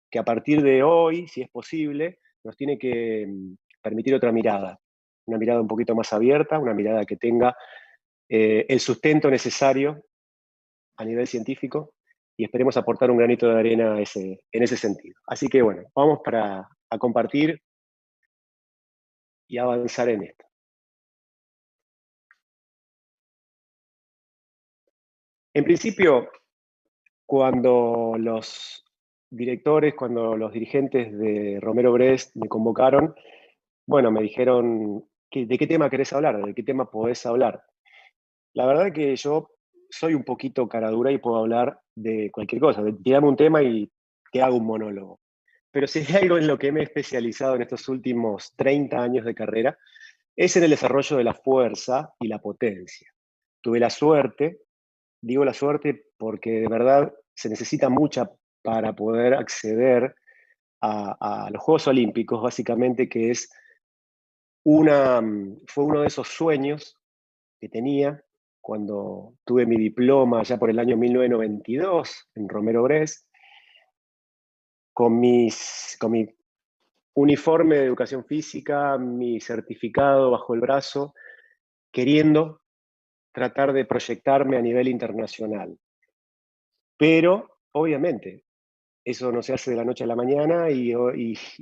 que a partir de hoy, si es posible, nos tiene que permitir otra mirada, una mirada un poquito más abierta, una mirada que tenga el sustento necesario a nivel científico y esperemos aportar un granito de arena en ese sentido. Así que bueno, vamos a compartir y avanzar en esto. En principio, cuando los dirigentes de Romero Brest me convocaron, bueno, me dijeron, ¿de qué tema querés hablar? ¿De qué tema podés hablar? La verdad que yo soy un poquito cara dura y puedo hablar de cualquier cosa. Tirame un tema y te hago un monólogo. Pero si hay algo en lo que me he especializado en estos últimos 30 años de carrera, es en el desarrollo de la fuerza y la potencia. Tuve la suerte, digo la suerte porque de verdad se necesita mucha para poder acceder a los Juegos Olímpicos, básicamente, que fue uno de esos sueños que tenía cuando tuve mi diploma ya por el año 1992 en Romero Brest, con mi uniforme de educación física, mi certificado bajo el brazo, queriendo tratar de proyectarme a nivel internacional. Pero, obviamente, eso no se hace de la noche a la mañana y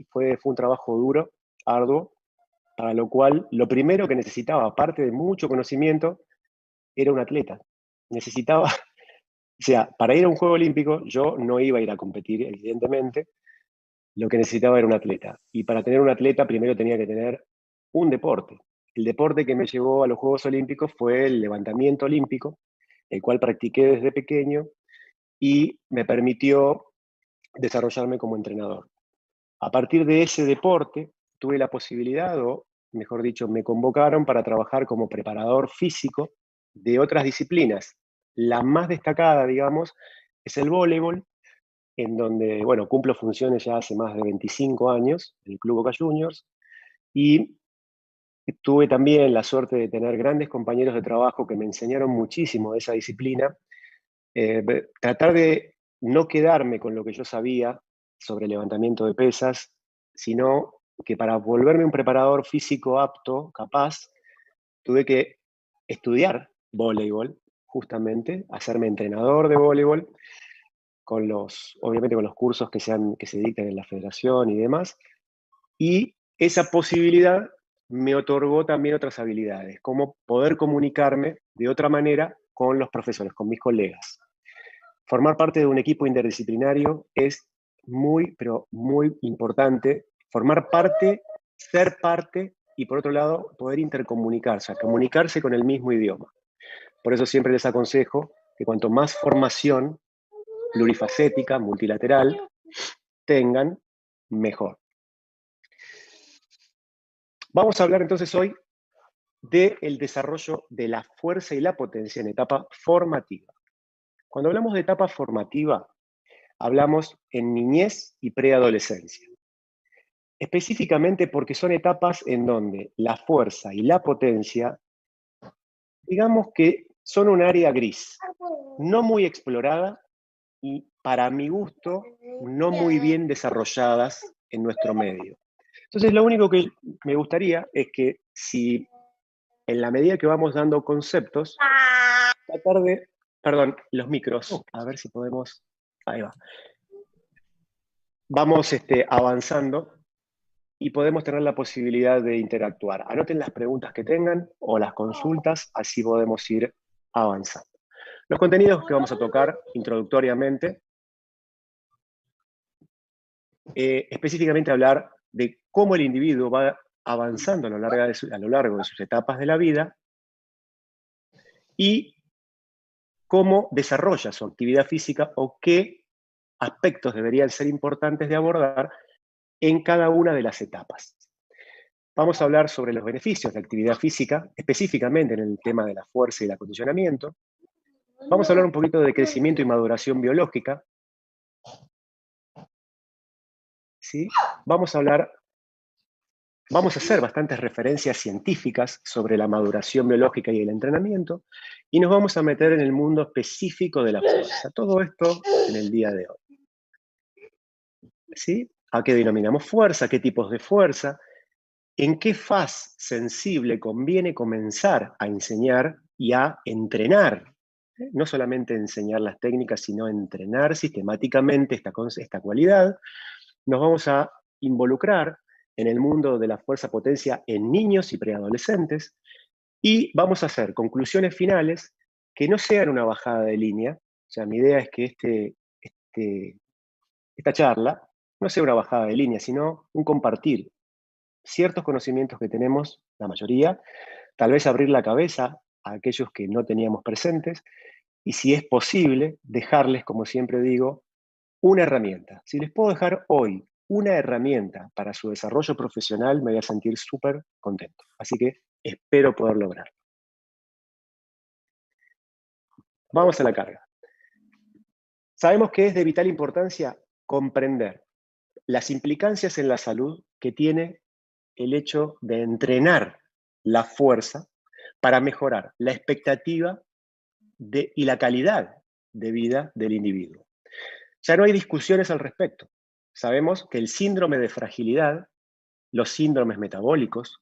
fue un trabajo duro, arduo, para lo cual lo primero que necesitaba, aparte de mucho conocimiento, era un atleta. Necesitaba, o sea, para ir a un Juego Olímpico yo no iba a ir a competir, evidentemente, lo que necesitaba era un atleta. Y para tener un atleta primero tenía que tener un deporte. El deporte que me llevó a los Juegos Olímpicos fue el levantamiento olímpico, el cual practiqué desde pequeño y me permitió desarrollarme como entrenador. A partir de ese deporte tuve la posibilidad, o mejor dicho, me convocaron para trabajar como preparador físico de otras disciplinas. La más destacada, digamos, es el voleibol, en donde, bueno, cumplo funciones ya hace más de 25 años en el Club Boca Juniors, y tuve también la suerte de tener grandes compañeros de trabajo que me enseñaron muchísimo de esa disciplina. Tratar de no quedarme con lo que yo sabía sobre levantamiento de pesas, sino que para volverme un preparador físico apto, capaz, tuve que estudiar voleibol, justamente, hacerme entrenador de voleibol, obviamente con los cursos que se dictan en la federación y demás. Y esa posibilidad me otorgó también otras habilidades, como poder comunicarme de otra manera con los profesores, con mis colegas. Formar parte de un equipo interdisciplinario es muy, pero muy importante. Formar parte, ser parte y por otro lado poder intercomunicarse, comunicarse con el mismo idioma. Por eso siempre les aconsejo que cuanto más formación plurifacética, multilateral, tengan, mejor. Vamos a hablar entonces hoy del desarrollo de la fuerza y la potencia en etapa formativa. Cuando hablamos de etapa formativa, hablamos en niñez y preadolescencia. Específicamente porque son etapas en donde la fuerza y la potencia, digamos que son un área gris, no muy explorada y para mi gusto no muy bien desarrolladas en nuestro medio. Entonces lo único que me gustaría es que si en la medida que vamos dando conceptos, tratar de, perdón, los micros, a ver si podemos, ahí va. Vamos avanzando y podemos tener la posibilidad de interactuar. Anoten las preguntas que tengan o las consultas, así podemos ir avanzando. Los contenidos que vamos a tocar introductoriamente, específicamente hablar de cómo el individuo va avanzando a lo largo de sus etapas de la vida y cómo desarrolla su actividad física o qué aspectos deberían ser importantes de abordar en cada una de las etapas. Vamos a hablar sobre los beneficios de la actividad física, específicamente en el tema de la fuerza y el acondicionamiento. Vamos a hablar un poquito de crecimiento y maduración biológica. ¿Sí? Vamos a hacer bastantes referencias científicas sobre la maduración biológica y el entrenamiento, y nos vamos a meter en el mundo específico de la fuerza. Todo esto en el día de hoy. ¿sí? ¿A qué denominamos fuerza? ¿Qué tipos de fuerza? ¿En qué fase sensible conviene comenzar a enseñar y a entrenar? No solamente enseñar las técnicas, sino entrenar sistemáticamente esta cualidad. Nos vamos a involucrar en el mundo de la fuerza potencia en niños y preadolescentes y vamos a hacer conclusiones finales que no sean una bajada de línea. O sea, mi idea es que este, esta charla no sea una bajada de línea, sino un compartir ciertos conocimientos que tenemos, la mayoría, tal vez abrir la cabeza a aquellos que no teníamos presentes y si es posible, dejarles, como siempre digo, una herramienta. Si les puedo dejar hoy una herramienta para su desarrollo profesional, me voy a sentir súper contento. Así que espero poder lograrlo. Vamos a la carga. Sabemos que es de vital importancia comprender las implicancias en la salud que tiene el hecho de entrenar la fuerza para mejorar la expectativa y la calidad de vida del individuo. Ya no hay discusiones al respecto. Sabemos que el síndrome de fragilidad, los síndromes metabólicos,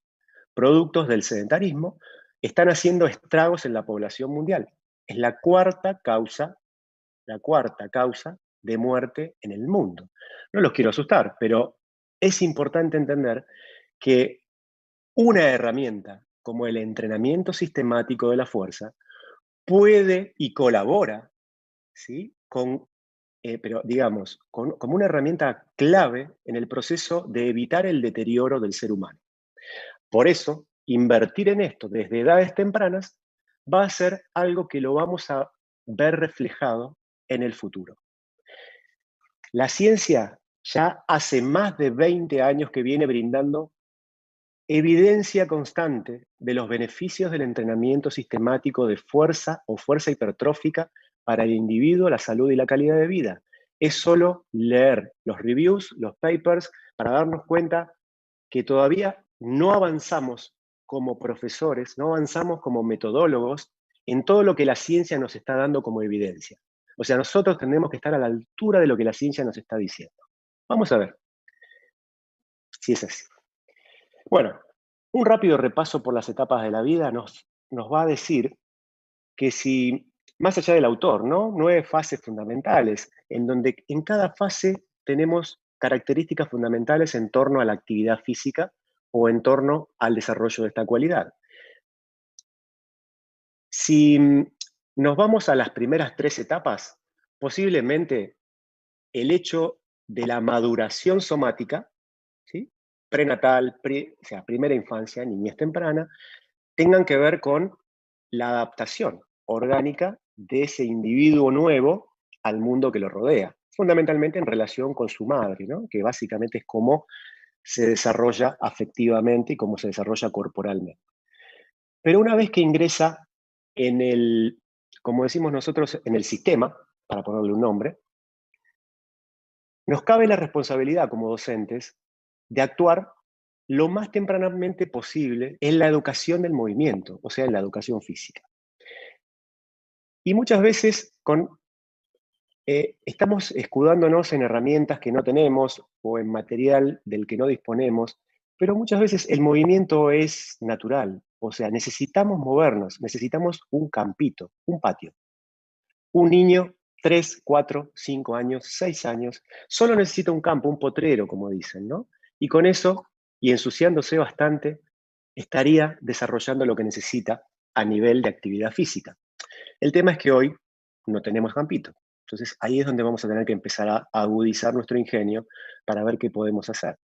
productos del sedentarismo, están haciendo estragos en la población mundial. Es la cuarta causa de muerte en el mundo. No los quiero asustar, pero es importante entender que una herramienta como el entrenamiento sistemático de la fuerza puede y colabora, ¿sí? Pero digamos, como una herramienta clave en el proceso de evitar el deterioro del ser humano. Por eso, invertir en esto desde edades tempranas va a ser algo que lo vamos a ver reflejado en el futuro. La ciencia ya hace más de 20 años que viene brindando evidencia constante de los beneficios del entrenamiento sistemático de fuerza o fuerza hipertrófica para el individuo, la salud y la calidad de vida. Es solo leer los reviews, los papers, para darnos cuenta que todavía no avanzamos como profesores, no avanzamos como metodólogos en todo lo que la ciencia nos está dando como evidencia. O sea, nosotros tenemos que estar a la altura de lo que la ciencia nos está diciendo. Vamos a ver si es así. Bueno, un rápido repaso por las etapas de la vida nos va a decir que si, más allá del autor, ¿no? 9 fases fundamentales, en donde en cada fase tenemos características fundamentales en torno a la actividad física o en torno al desarrollo de esta cualidad. Si nos vamos a las primeras 3 etapas, posiblemente el hecho de la maduración somática, ¿sí? Prenatal, o sea, primera infancia, niñez temprana, tengan que ver con la adaptación orgánica de ese individuo nuevo al mundo que lo rodea, fundamentalmente en relación con su madre, ¿no? Que básicamente es cómo se desarrolla afectivamente y cómo se desarrolla corporalmente. Pero una vez que ingresa en el, como decimos nosotros, en el sistema, para ponerle un nombre, nos cabe la responsabilidad como docentes de actuar lo más tempranamente posible en la educación del movimiento, o sea, en la educación física. Y muchas veces estamos escudándonos en herramientas que no tenemos o en material del que no disponemos, pero muchas veces el movimiento es natural, o sea, necesitamos movernos, necesitamos un campito, un patio. Un niño, 3, 4, 5 años, 6 años, solo necesita un campo, un potrero, como dicen, ¿no? Y con eso, y ensuciándose bastante, estaría desarrollando lo que necesita a nivel de actividad física. El tema es que hoy no tenemos campito. Entonces ahí es donde vamos a tener que empezar a agudizar nuestro ingenio para ver qué podemos hacer.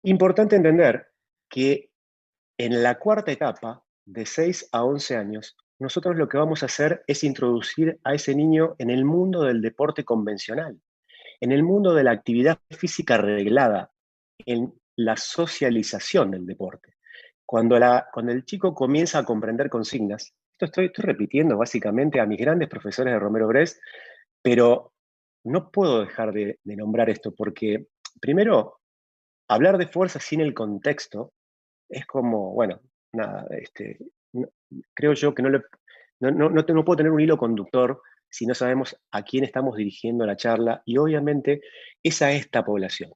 Importante entender que en la cuarta etapa, de 6 a 11 años, nosotros lo que vamos a hacer es introducir a ese niño en el mundo del deporte convencional, en el mundo de la actividad física reglada, en la socialización del deporte. Cuando el chico comienza a comprender consignas, estoy repitiendo básicamente a mis grandes profesores de Romero Brest, pero no puedo dejar de nombrar esto porque, primero, hablar de fuerza sin el contexto es como, bueno, nada, no- creo yo que no puedo tener un hilo conductor si no sabemos a quién estamos dirigiendo la charla, y obviamente es a esta población,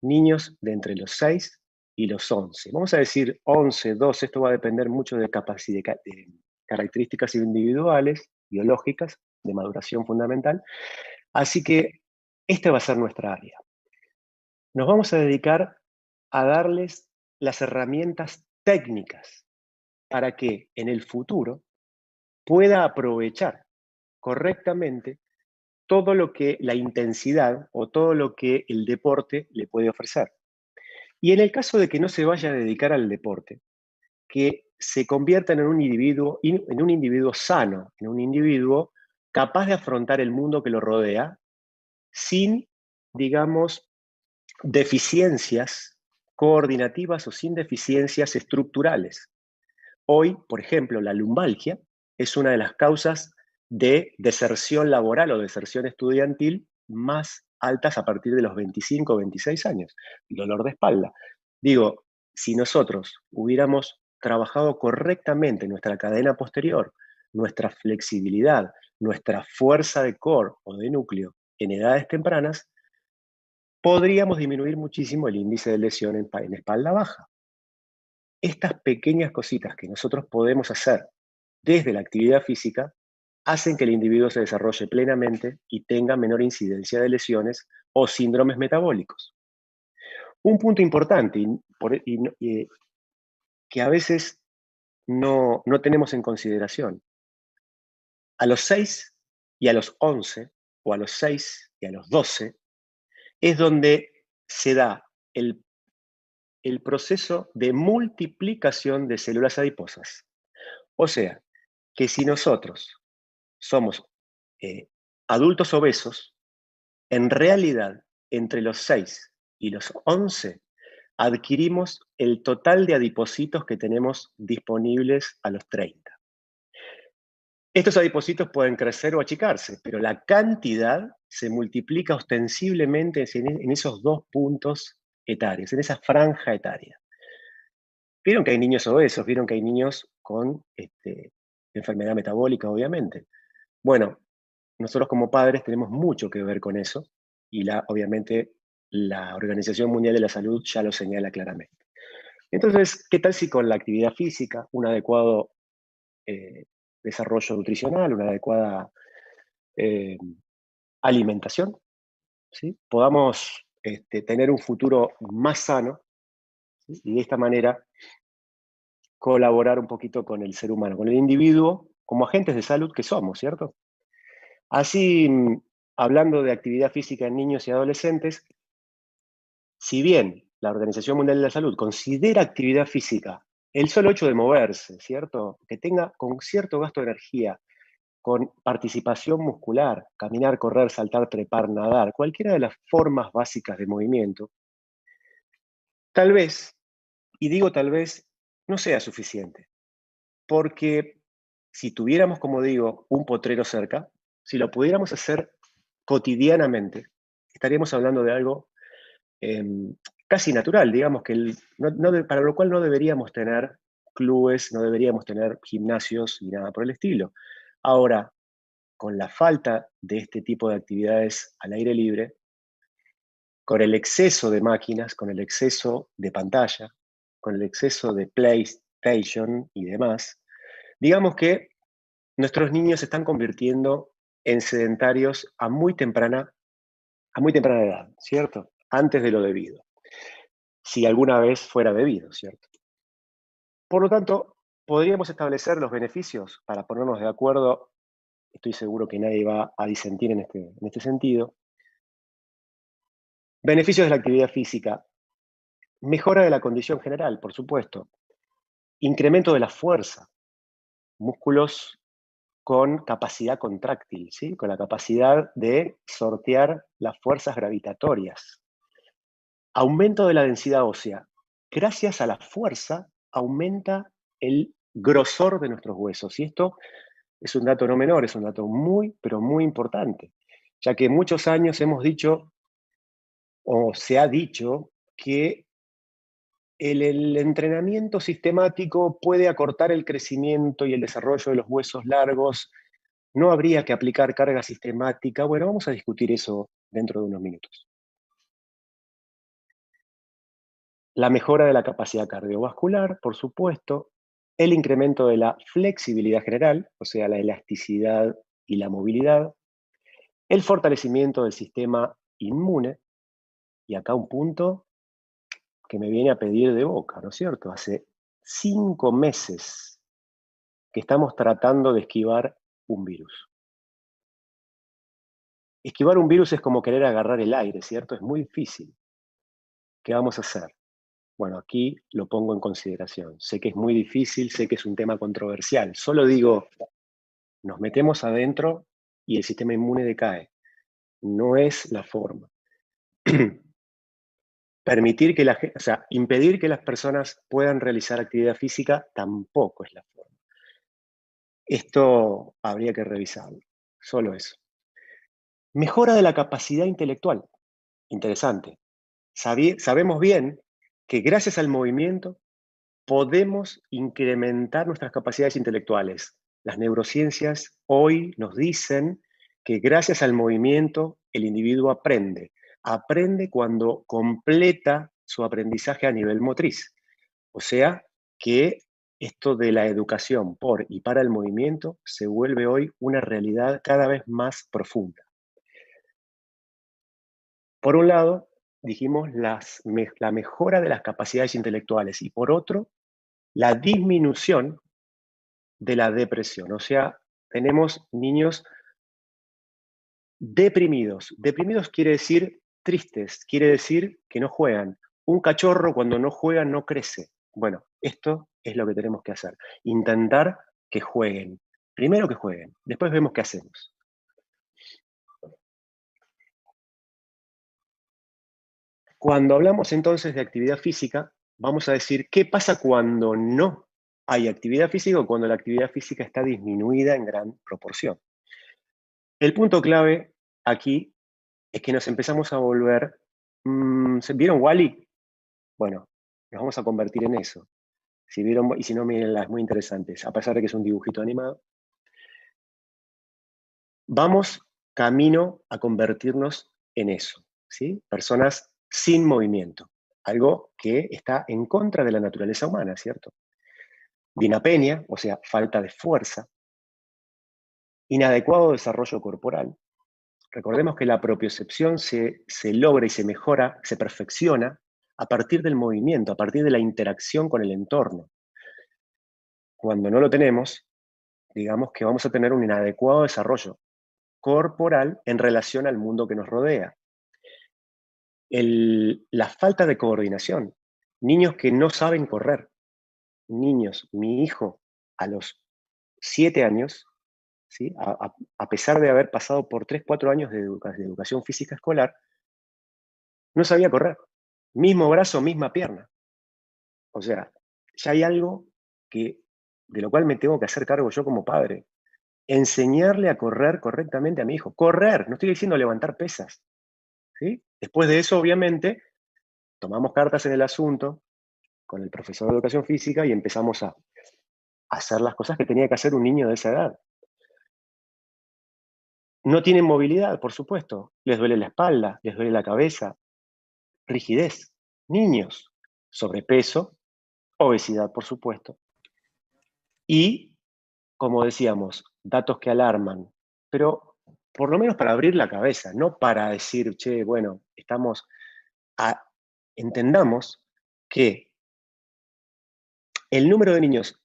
niños de entre los 6 y los 11. Vamos a decir 11, 12, esto va a depender mucho de de características individuales, biológicas, de maduración fundamental. Así que esta va a ser nuestra área. Nos vamos a dedicar a darles las herramientas técnicas para que en el futuro pueda aprovechar correctamente todo lo que la intensidad o todo lo que el deporte le puede ofrecer. Y en el caso de que no se vaya a dedicar al deporte, que se conviertan en un individuo sano, en un individuo capaz de afrontar el mundo que lo rodea sin, digamos, deficiencias coordinativas o sin deficiencias estructurales. Hoy, por ejemplo, la lumbalgia es una de las causas de deserción laboral o deserción estudiantil más altas a partir de los 25 o 26 años. El dolor de espalda. Digo, si nosotros hubiéramos trabajado correctamente nuestra cadena posterior, nuestra flexibilidad, nuestra fuerza de core o de núcleo en edades tempranas, podríamos disminuir muchísimo el índice de lesión en espalda baja. Estas pequeñas cositas que nosotros podemos hacer desde la actividad física hacen que el individuo se desarrolle plenamente y tenga menor incidencia de lesiones o síndromes metabólicos. Un punto importante que a veces no tenemos en consideración. A los 6 y a los 11, o a los 6 y a los 12, es donde se da el proceso de multiplicación de células adiposas. O sea, que si nosotros somos adultos obesos, en realidad, entre los 6 y los 11, adquirimos el total de adipocitos que tenemos disponibles a los 30. Estos adipocitos pueden crecer o achicarse, pero la cantidad se multiplica ostensiblemente en esos dos puntos etarios, en esa franja etaria. Vieron que hay niños obesos, vieron que hay niños con enfermedad metabólica, obviamente. Bueno, nosotros como padres tenemos mucho que ver con eso y obviamente la Organización Mundial de la Salud ya lo señala claramente. Entonces, ¿qué tal si con la actividad física, un adecuado eh, desarrollo nutricional, una adecuada eh, alimentación, ¿sí? Podamos tener un futuro más sano, ¿sí? Y de esta manera colaborar un poquito con el ser humano, con el individuo, como agentes de salud que somos, ¿cierto? Así, hablando de actividad física en niños y adolescentes, si bien la Organización Mundial de la Salud considera actividad física el solo hecho de moverse, ¿cierto? Que tenga con cierto gasto de energía, con participación muscular, caminar, correr, saltar, trepar, nadar, cualquiera de las formas básicas de movimiento, tal vez, y digo tal vez, no sea suficiente. Porque si tuviéramos, como digo, un potrero cerca, si lo pudiéramos hacer cotidianamente, estaríamos hablando de algo casi natural, digamos, para lo cual no deberíamos tener clubes, no deberíamos tener gimnasios ni nada por el estilo. Ahora, con la falta de este tipo de actividades al aire libre, con el exceso de máquinas, con el exceso de pantalla, con el exceso de PlayStation y demás, digamos que nuestros niños se están convirtiendo en sedentarios a muy temprana edad, ¿cierto? Antes de lo debido, si alguna vez fuera debido, ¿cierto? Por lo tanto, podríamos establecer los beneficios para ponernos de acuerdo. Estoy seguro que nadie va a disentir en este sentido. Beneficios de la actividad física. Mejora de la condición general, por supuesto. Incremento de la fuerza. Músculos con capacidad contráctil, ¿sí? Con la capacidad de sortear las fuerzas gravitatorias. Aumento de la densidad ósea. Gracias a la fuerza aumenta el grosor de nuestros huesos. Y esto es un dato no menor, es un dato muy, pero muy importante, ya que muchos años hemos dicho, o se ha dicho, que el entrenamiento sistemático puede acortar el crecimiento y el desarrollo de los huesos largos no habría que aplicar carga sistemática. Bueno, vamos a discutir eso dentro de unos minutos. La mejora de la capacidad cardiovascular, por supuesto, el incremento de la flexibilidad general, o sea, la elasticidad y la movilidad, el fortalecimiento del sistema inmune, y acá un punto que me viene a pedir de boca, ¿no es cierto? Hace 5 meses que estamos tratando de esquivar un virus. Esquivar un virus es como querer agarrar el aire, ¿cierto? Es muy difícil. ¿Qué vamos a hacer? Bueno, aquí lo pongo en consideración. Sé que es muy difícil, sé que es un tema controversial. Solo digo, nos metemos adentro y el sistema inmune decae. No es la forma. Permitir que o sea, impedir que las personas puedan realizar actividad física tampoco es la forma. Esto habría que revisarlo. Solo eso. Mejora de la capacidad intelectual. Interesante. Sabemos bien que gracias al movimiento podemos incrementar nuestras capacidades intelectuales. Las neurociencias hoy nos dicen que gracias al movimiento el individuo aprende. Aprende cuando completa su aprendizaje a nivel motriz. O sea que esto de la educación por y para el movimiento se vuelve hoy una realidad cada vez más profunda. Por un lado, dijimos la mejora de las capacidades intelectuales y por otro, la disminución de la depresión. O sea, tenemos niños deprimidos. Deprimidos quiere decir tristes, quiere decir que no juegan. Un cachorro cuando no juega no crece. Bueno, esto es lo que tenemos que hacer. Intentar que jueguen. Primero que jueguen, después vemos qué hacemos. Cuando hablamos entonces de actividad física, vamos a decir qué pasa cuando no hay actividad física o cuando la actividad física está disminuida en gran proporción. El punto clave aquí es que nos empezamos a volver, ¿vieron Wall-E? Bueno, nos vamos a convertir en eso. Si vieron, y si no, mírenlas, muy interesantes, a pesar de que es un dibujito animado. Vamos camino a convertirnos en eso, ¿sí? Personas sin movimiento, algo que está en contra de la naturaleza humana, ¿cierto? Dinapenia, o sea, falta de fuerza, inadecuado desarrollo corporal. Recordemos que la propiocepción se logra y se mejora, se perfecciona a partir del movimiento, a partir de la interacción con el entorno. Cuando no lo tenemos, digamos que vamos a tener un inadecuado desarrollo corporal en relación al mundo que nos rodea. La falta de coordinación. Niños que no saben correr. Niños, mi hijo a los 7 años, ¿sí? A pesar de haber pasado por 3, 4 años de educación física escolar, no sabía correr. Mismo brazo, misma pierna. O sea, ya hay algo de lo cual me tengo que hacer cargo yo como padre. Enseñarle a correr correctamente a mi hijo. Correr, no estoy diciendo levantar pesas. ¿Sí? Después de eso, obviamente, tomamos cartas en el asunto con el profesor de educación física y empezamos a hacer las cosas que tenía que hacer un niño de esa edad. No tienen movilidad, por supuesto. Les duele la espalda, les duele la cabeza, rigidez. Niños, sobrepeso, obesidad, por supuesto. Y, como decíamos, datos que alarman, pero por lo menos para abrir la cabeza, no para decir, che, bueno, entendamos que el número de niños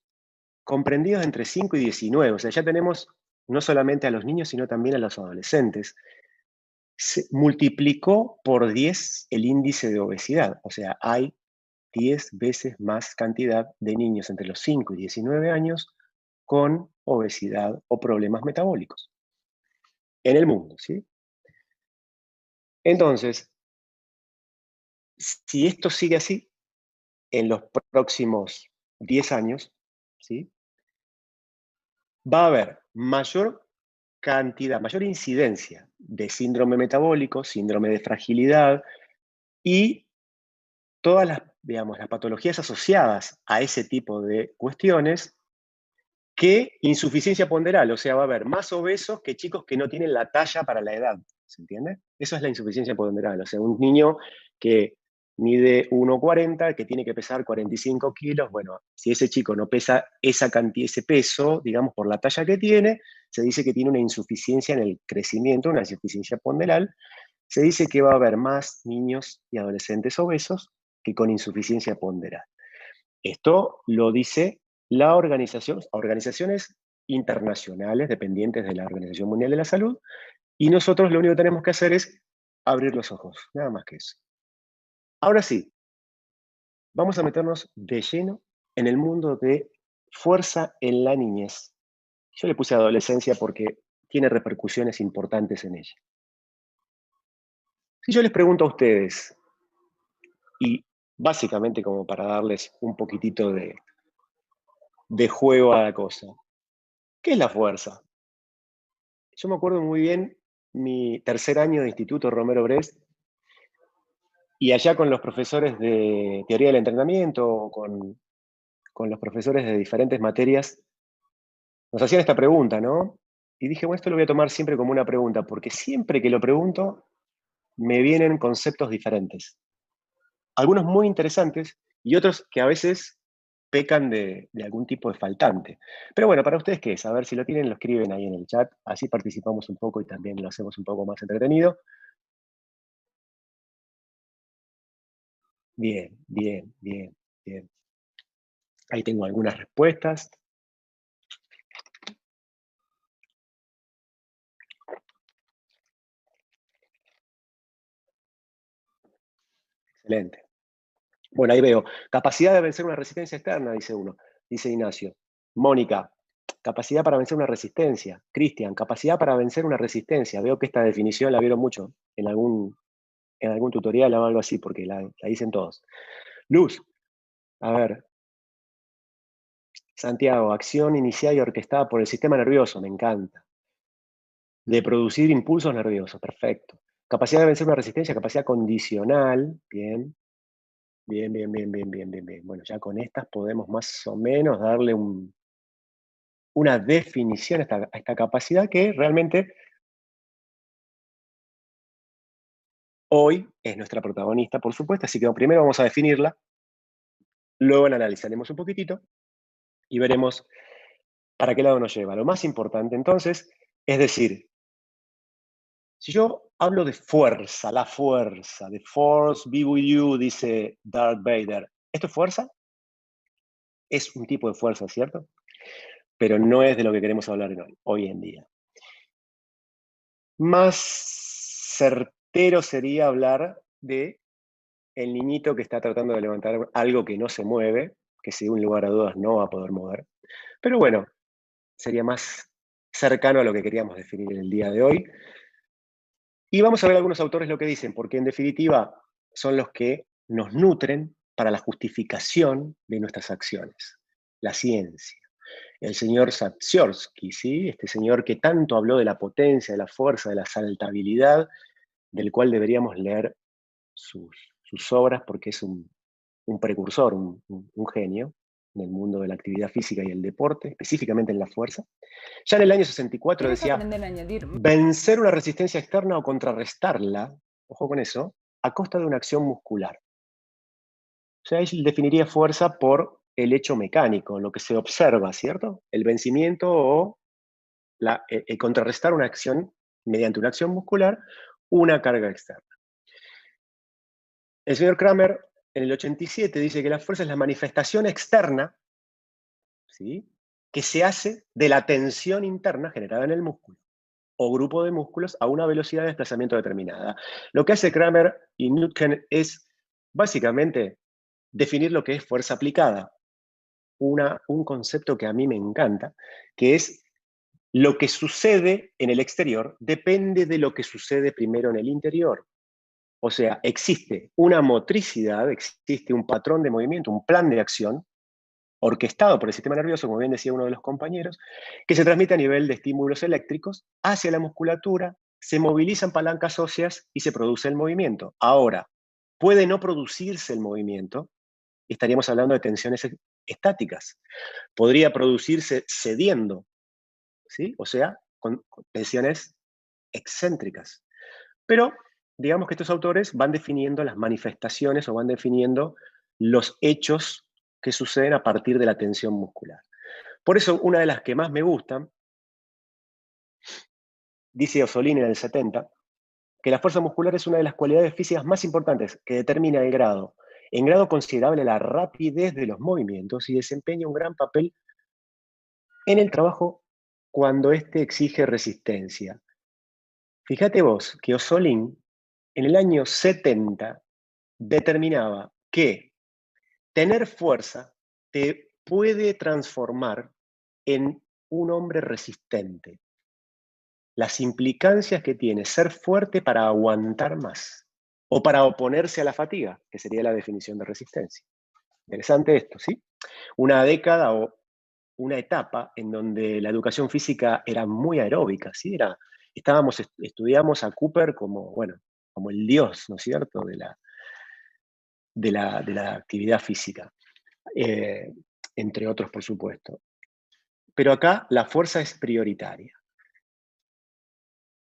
comprendidos entre 5 y 19, o sea, ya tenemos no solamente a los niños, sino también a los adolescentes, se multiplicó por 10 el índice de obesidad, o sea, hay 10 veces más cantidad de niños entre los 5 y 19 años con obesidad o problemas metabólicos en el mundo, ¿sí? Entonces, si esto sigue así, en los próximos 10 años, ¿sí? Va a haber mayor cantidad, mayor incidencia de síndrome metabólico, síndrome de fragilidad y todas las, digamos, las patologías asociadas a ese tipo de cuestiones que insuficiencia ponderal, o sea, va a haber más obesos que chicos que no tienen la talla para la edad, ¿se entiende? Eso es la insuficiencia ponderal, o sea, un niño que mide 1,40, que tiene que pesar 45 kilos, bueno, si ese chico no pesa esa cantidad, ese peso, digamos, por la talla que tiene, se dice que tiene una insuficiencia en el crecimiento, una insuficiencia ponderal. Se dice que va a haber más niños y adolescentes obesos que con insuficiencia ponderal. Esto lo dice la organización, organizaciones internacionales dependientes de la Organización Mundial de la Salud, y nosotros lo único que tenemos que hacer es abrir los ojos, nada más que eso. Ahora sí, vamos a meternos de lleno en el mundo de fuerza en la niñez. Yo le puse adolescencia porque tiene repercusiones importantes en ella. Si yo les pregunto a ustedes, y básicamente como para darles un poquitito de juego a la cosa, ¿qué es la fuerza? Yo me acuerdo muy bien mi tercer año de instituto Romero Brest, y allá con los profesores de teoría del entrenamiento, o con los profesores de diferentes materias, nos hacían esta pregunta, ¿no? Y dije, bueno, esto lo voy a tomar siempre como una pregunta, porque siempre que lo pregunto, me vienen conceptos diferentes. Algunos muy interesantes y otros que a veces pecan de algún tipo de faltante. Pero bueno, para ustedes, ¿qué es? A ver, si lo tienen, lo escriben ahí en el chat, así participamos un poco y también lo hacemos un poco más entretenido. Bien, bien, bien, bien. Ahí tengo algunas respuestas. Excelente. Bueno, ahí veo. Capacidad de vencer una resistencia externa, dice uno. Dice Ignacio. Mónica, capacidad para vencer una resistencia. Cristian, capacidad para vencer una resistencia. Veo que esta definición la vieron mucho en algún tutorial o algo así, porque la dicen todos. Luz, a ver. Santiago, acción iniciada y orquestada por el sistema nervioso, me encanta. De producir impulsos nerviosos, perfecto. Capacidad de vencer una resistencia, capacidad condicional, bien. Bien, bien, bien, bien, bien, bien, bien. Bueno, ya con estas podemos más o menos darle una definición a esta capacidad que realmente hoy es nuestra protagonista, por supuesto. Así que primero vamos a definirla, luego la analizaremos un poquitito y veremos para qué lado nos lleva. Lo más importante entonces es decir, si yo hablo de fuerza, la fuerza, the force be with you, dice Darth Vader, ¿esto es fuerza? Es un tipo de fuerza, ¿cierto? Pero no es de lo que queremos hablar hoy en día. Más certero sería hablar de el niñito que está tratando de levantar algo que no se mueve, que sin lugar a dudas no va a poder mover. Pero bueno, sería más cercano a lo que queríamos definir en el día de hoy. Y vamos a ver algunos autores lo que dicen, porque en definitiva son los que nos nutren para la justificación de nuestras acciones, la ciencia. El señor Sapsyorsky, ¿sí? Este señor que tanto habló de la potencia, de la fuerza, de la saltabilidad, del cual deberíamos leer sus obras porque es un precursor, un genio en el mundo de la actividad física y el deporte, específicamente en la fuerza. Ya en el año 64 ¿Quieres decía, aprender a añadir? vencer una resistencia externa o contrarrestarla, ojo con eso, a costa de una acción muscular. O sea, él definiría fuerza por el hecho mecánico, lo que se observa, ¿cierto? El vencimiento o el contrarrestar una acción mediante una acción muscular, una carga externa. El señor Kramer, en el 87, dice que la fuerza es la manifestación externa, ¿sí?, que se hace de la tensión interna generada en el músculo o grupo de músculos a una velocidad de desplazamiento determinada. Lo que hace Kramer y Nutken es básicamente definir lo que es fuerza aplicada, un concepto que a mí me encanta, que es lo que sucede en el exterior depende de lo que sucede primero en el interior. O sea, existe una motricidad, existe un patrón de movimiento, un plan de acción orquestado por el sistema nervioso, como bien decía uno de los compañeros, que se transmite a nivel de estímulos eléctricos hacia la musculatura, se movilizan palancas óseas y se produce el movimiento. Ahora, puede no producirse el movimiento, estaríamos hablando de tensiones estáticas. Podría producirse cediendo, ¿sí? O sea, con tensiones excéntricas. Pero digamos que estos autores van definiendo las manifestaciones o van definiendo los hechos que suceden a partir de la tensión muscular. Por eso, una de las que más me gustan, dice Ossolini en el 70, que la fuerza muscular es una de las cualidades físicas más importantes que determina el grado, en grado considerable, la rapidez de los movimientos y desempeña un gran papel en el trabajo cuando éste exige resistencia. Fíjate vos que Ossolini en el año 70 determinaba que tener fuerza te puede transformar en un hombre resistente. Las implicancias que tiene ser fuerte para aguantar más o para oponerse a la fatiga, que sería la definición de resistencia. Interesante esto, ¿sí? Una década o una etapa en donde la educación física era muy aeróbica, ¿sí? Estudiamos a Cooper como, bueno, como el dios, ¿no es cierto?, de la actividad física, eh, entre otros, por supuesto. Pero acá la fuerza es prioritaria.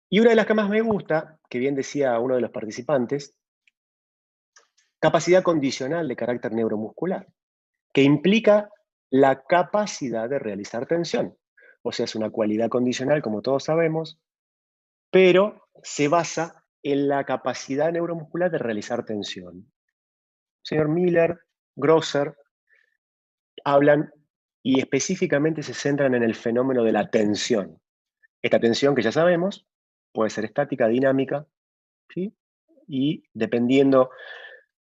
Y una de las que más me gusta, que bien decía uno de los participantes, capacidad condicional de carácter neuromuscular, que implica la capacidad de realizar tensión. O sea, es una cualidad condicional, como todos sabemos, pero se basa en la capacidad neuromuscular de realizar tensión. Señor Miller, Grosser, hablan y específicamente se centran en el fenómeno de la tensión. Esta tensión que ya sabemos puede ser estática, dinámica, ¿sí? Y dependiendo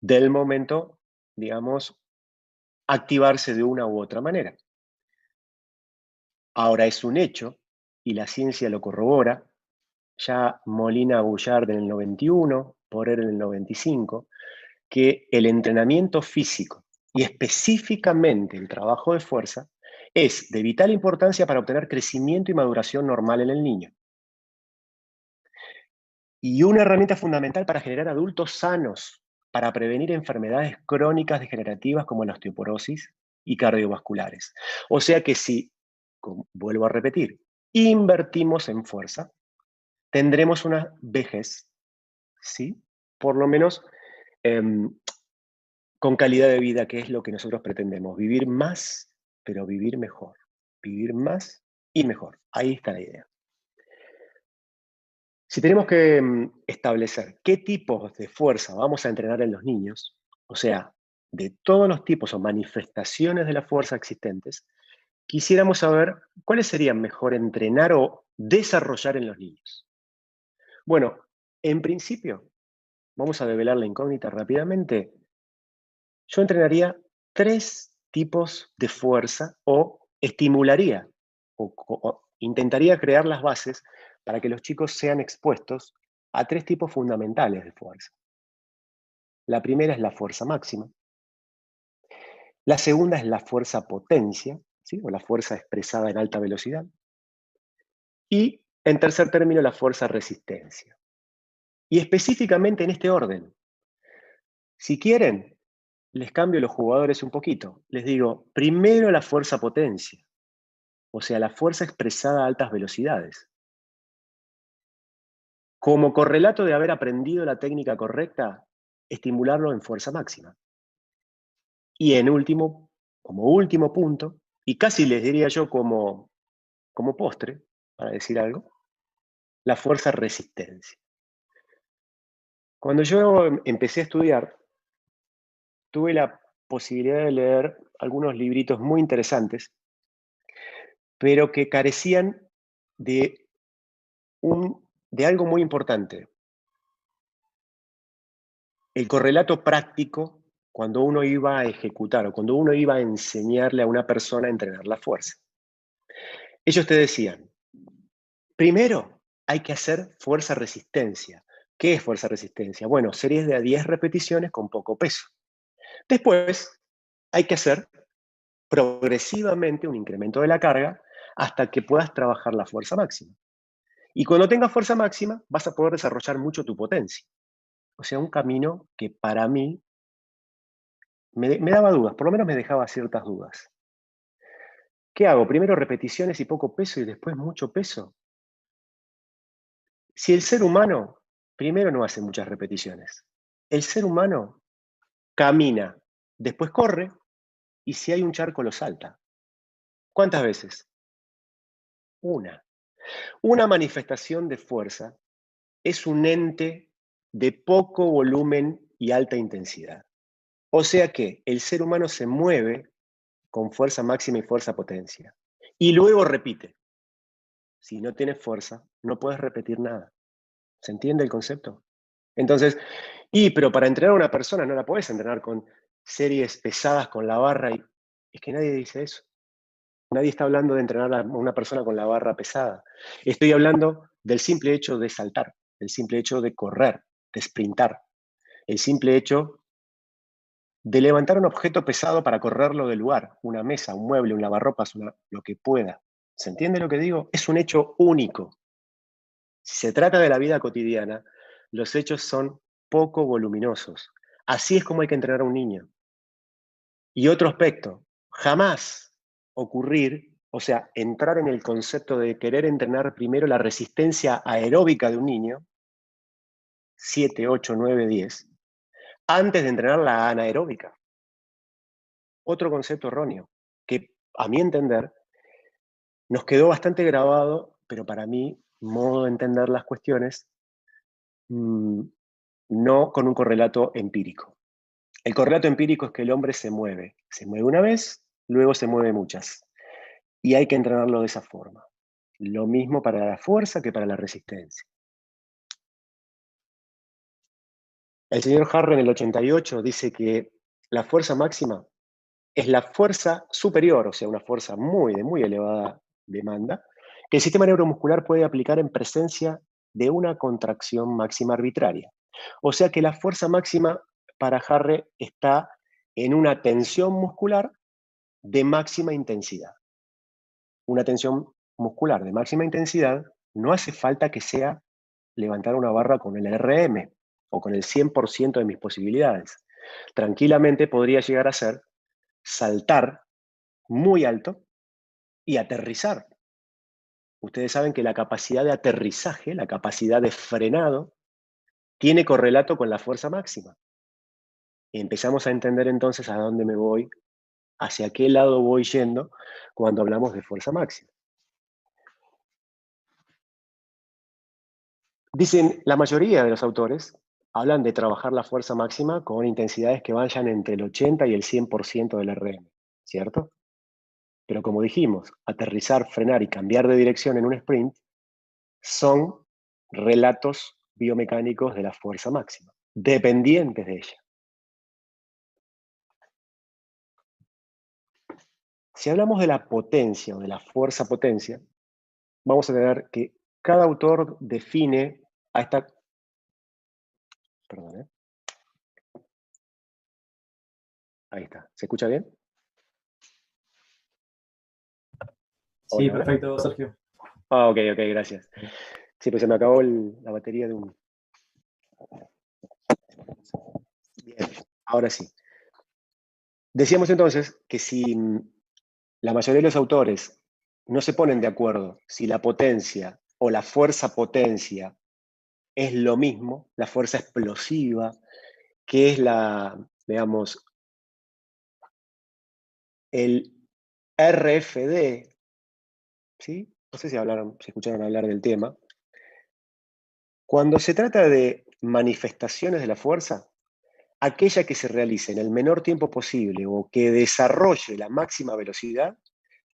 del momento, digamos, activarse de una u otra manera. Ahora es un hecho, y la ciencia lo corrobora, ya Molina Bullard en el 91, Porer en el 95, que el entrenamiento físico y específicamente el trabajo de fuerza es de vital importancia para obtener crecimiento y maduración normal en el niño. Y una herramienta fundamental para generar adultos sanos, para prevenir enfermedades crónicas degenerativas como la osteoporosis y cardiovasculares. O sea que si, vuelvo a repetir, invertimos en fuerza, tendremos una vejez, ¿sí? Por lo menos em, con calidad de vida, que es lo que nosotros pretendemos. Vivir más, pero vivir mejor. Vivir más y mejor. Ahí está la idea. Si tenemos que establecer qué tipos de fuerza vamos a entrenar en los niños, o sea, de todos los tipos o manifestaciones de la fuerza existentes, quisiéramos saber cuáles serían mejor entrenar o desarrollar en los niños. Bueno, en principio, vamos a develar la incógnita rápidamente. Yo entrenaría 3 tipos de fuerza o estimularía o intentaría crear las bases para que los chicos sean expuestos a 3 tipos fundamentales de fuerza. La primera es la fuerza máxima, la segunda es la fuerza potencia, ¿sí? O la fuerza expresada en alta velocidad, y en tercer término la fuerza resistencia. Y específicamente en este orden. Si quieren, les cambio los jugadores un poquito. Les digo, primero la fuerza potencia, o sea, la fuerza expresada a altas velocidades. Como correlato de haber aprendido la técnica correcta, estimularlo en fuerza máxima. Y en último, como último punto, y casi les diría yo como postre, para decir algo, la fuerza resistencia. Cuando yo empecé a estudiar, tuve la posibilidad de leer algunos libritos muy interesantes, pero que carecían de, de algo muy importante, el correlato práctico cuando uno iba a ejecutar o cuando uno iba a enseñarle a una persona a entrenar la fuerza. Ellos te decían, primero hay que hacer fuerza-resistencia. ¿Qué es fuerza-resistencia? Bueno, series de 10 repeticiones con poco peso. Después hay que hacer progresivamente un incremento de la carga hasta que puedas trabajar la fuerza máxima. Y cuando tengas fuerza máxima, vas a poder desarrollar mucho tu potencia. O sea, un camino que para mí Me daba dudas, por lo menos me dejaba ciertas dudas. ¿Qué hago? ¿Primero repeticiones y poco peso y después mucho peso? Si el ser humano primero no hace muchas repeticiones, el ser humano camina, después corre y si hay un charco lo salta. ¿Cuántas veces? Una. Una manifestación de fuerza es un ente de poco volumen y alta intensidad. O sea que el ser humano se mueve con fuerza máxima y fuerza potencia. Y luego repite. Si no tienes fuerza, no puedes repetir nada. ¿Se entiende el concepto? Entonces, pero para entrenar a una persona no la puedes entrenar con series pesadas con la barra y es que nadie dice eso. Nadie está hablando de entrenar a una persona con la barra pesada. Estoy hablando del simple hecho de saltar, del simple hecho de correr, de sprintar, el simple hecho de levantar un objeto pesado para correrlo del lugar, una mesa, un mueble, un lavarropas, lo que pueda. ¿Se entiende lo que digo? Es un hecho único. Si se trata de la vida cotidiana, los hechos son poco voluminosos. Así es como hay que entrenar a un niño. Y otro aspecto, jamás ocurrir, o sea, entrar en el concepto de querer entrenar primero la resistencia aeróbica de un niño, 7, 8, 9, 10, antes de entrenar la anaeróbica. Otro concepto erróneo, que a mi entender nos quedó bastante grabado, pero para mí, modo de entender las cuestiones, mmm, no con un correlato empírico. El correlato empírico es que el hombre se mueve una vez, luego se mueve muchas, y hay que entrenarlo de esa forma. Lo mismo para la fuerza que para la resistencia. El señor Harre en el 88 dice que la fuerza máxima es la fuerza superior, o sea, una fuerza de muy elevada demanda, que el sistema neuromuscular puede aplicar en presencia de una contracción máxima arbitraria. O sea que la fuerza máxima para Harre está en una tensión muscular de máxima intensidad. Una tensión muscular de máxima intensidad no hace falta que sea levantar una barra con el RM o con el 100% de mis posibilidades. Tranquilamente podría llegar a ser saltar muy alto y aterrizar. Ustedes saben que la capacidad de aterrizaje, la capacidad de frenado, tiene correlato con la fuerza máxima. Y empezamos a entender entonces a dónde me voy, hacia qué lado voy yendo cuando hablamos de fuerza máxima. Dicen, la mayoría de los autores hablan de trabajar la fuerza máxima con intensidades que vayan entre el 80 y el 100% del RM, ¿cierto? Pero como dijimos, aterrizar, frenar y cambiar de dirección en un sprint son relatos biomecánicos de la fuerza máxima, dependientes de ella. Si hablamos de la potencia o de la fuerza potencia, vamos a tener que cada autor define a esta... Perdón, ¿eh? Ahí está. ¿Se escucha bien? Sí, Hola, hola. perfecto, Sergio. Ah, ok, gracias. Sí, pues se me acabó la batería de un... Bien, ahora sí. Decíamos entonces que si la mayoría de los autores no se ponen de acuerdo si la potencia o la fuerza potencia es lo mismo, la fuerza explosiva, que es digamos, el RFD, ¿sí? No sé si escucharon hablar del tema. Cuando se trata de manifestaciones de la fuerza, aquella que se realice en el menor tiempo posible o que desarrolle la máxima velocidad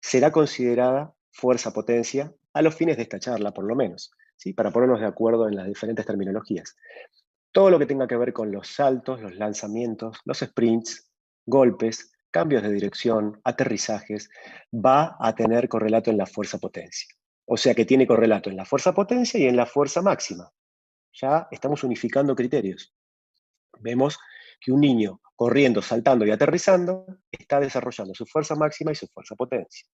será considerada fuerza-potencia a los fines de esta charla, por lo menos, ¿sí? Para ponernos de acuerdo en las diferentes terminologías. Todo lo que tenga que ver con los saltos, los lanzamientos, los sprints, golpes, cambios de dirección, aterrizajes, va a tener correlato en la fuerza-potencia. O sea que tiene correlato en la fuerza-potencia y en la fuerza máxima. Ya estamos unificando criterios. Vemos que un niño corriendo, saltando y aterrizando está desarrollando su fuerza máxima y su fuerza potencia.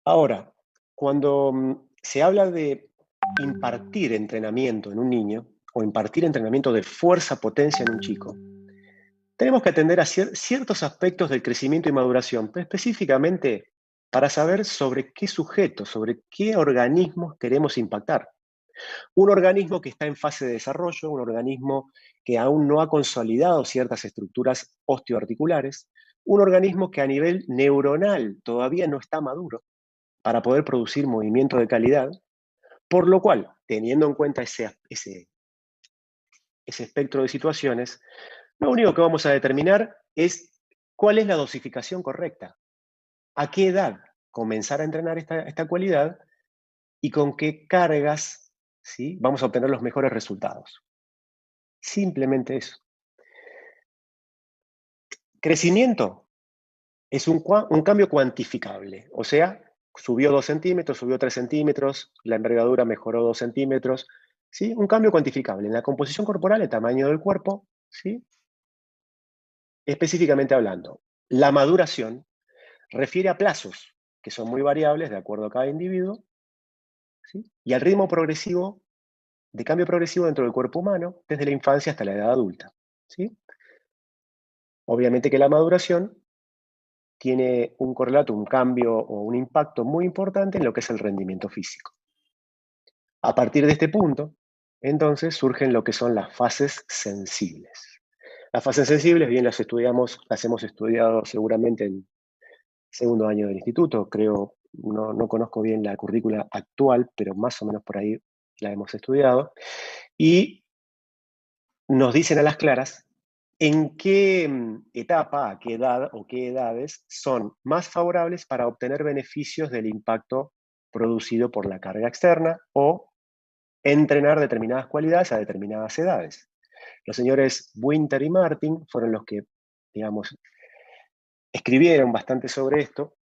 Ahora, cuando se habla de impartir entrenamiento en un niño, o impartir entrenamiento de fuerza-potencia en un chico, tenemos que atender a ciertos aspectos del crecimiento y maduración, pero específicamente para saber sobre qué sujetos, sobre qué organismos queremos impactar. Un organismo que está en fase de desarrollo, un organismo que aún no ha consolidado ciertas estructuras osteoarticulares, un organismo que a nivel neuronal todavía no está maduro para poder producir movimiento de calidad, por lo cual, teniendo en cuenta ese espectro de situaciones, lo único que vamos a determinar es cuál es la dosificación correcta, a qué edad comenzar a entrenar esta cualidad y con qué cargas, ¿sí?, vamos a obtener los mejores resultados. Simplemente eso. Crecimiento es un cambio cuantificable, o sea, subió 2 centímetros, subió 3 centímetros, la envergadura mejoró 2 centímetros, ¿sí? Un cambio cuantificable. En la composición corporal, el tamaño del cuerpo, ¿sí? Específicamente hablando, la maduración refiere a plazos, que son muy variables de acuerdo a cada individuo, ¿sí?, y al ritmo progresivo, de cambio progresivo dentro del cuerpo humano, desde la infancia hasta la edad adulta, ¿sí? Obviamente que la maduración tiene un correlato, un cambio o un impacto muy importante en lo que es el rendimiento físico. A partir de este punto, entonces, surgen lo que son las fases sensibles. Las fases sensibles, bien las hemos estudiado seguramente en segundo año del instituto, creo, no conozco bien la currícula actual, pero más o menos por ahí la hemos estudiado, y nos dicen a las claras en qué etapa, a qué edad o qué edades son más favorables para obtener beneficios del impacto producido por la carga externa o entrenar determinadas cualidades a determinadas edades. Los señores Winter y Martin fueron los que, digamos, escribieron bastante sobre esto,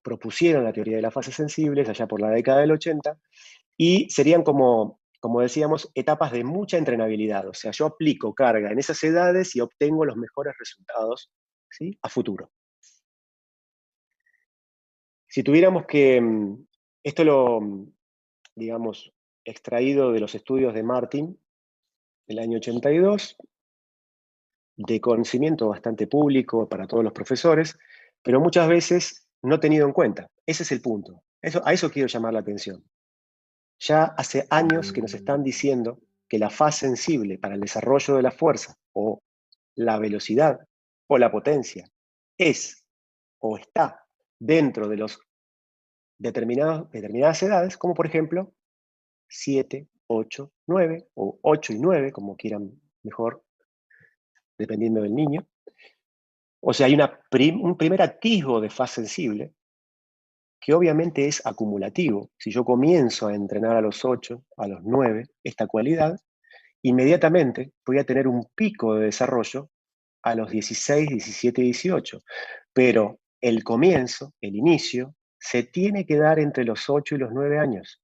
propusieron la teoría de las fases sensibles allá por la década del 80, y serían como decíamos, etapas de mucha entrenabilidad. O sea, yo aplico carga en esas edades y obtengo los mejores resultados, ¿sí?, a futuro. Si tuviéramos que, esto digamos, extraído de los estudios de Martin, del año 82, de conocimiento bastante público para todos los profesores, pero muchas veces no tenido en cuenta. Ese es el punto. A eso quiero llamar la atención. Ya hace años que nos están diciendo que la fase sensible para el desarrollo de la fuerza o la velocidad o la potencia es o está dentro de los determinadas edades, como por ejemplo 7, 8, 9 o 8 y 9, como quieran mejor, dependiendo del niño. O sea, hay un primer atisbo de fase sensible que obviamente es acumulativo. Si yo comienzo a entrenar a los 8, a los 9, esta cualidad, inmediatamente voy a tener un pico de desarrollo a los 16, 17 y 18. Pero el comienzo, el inicio, se tiene que dar entre los 8 y los 9 años.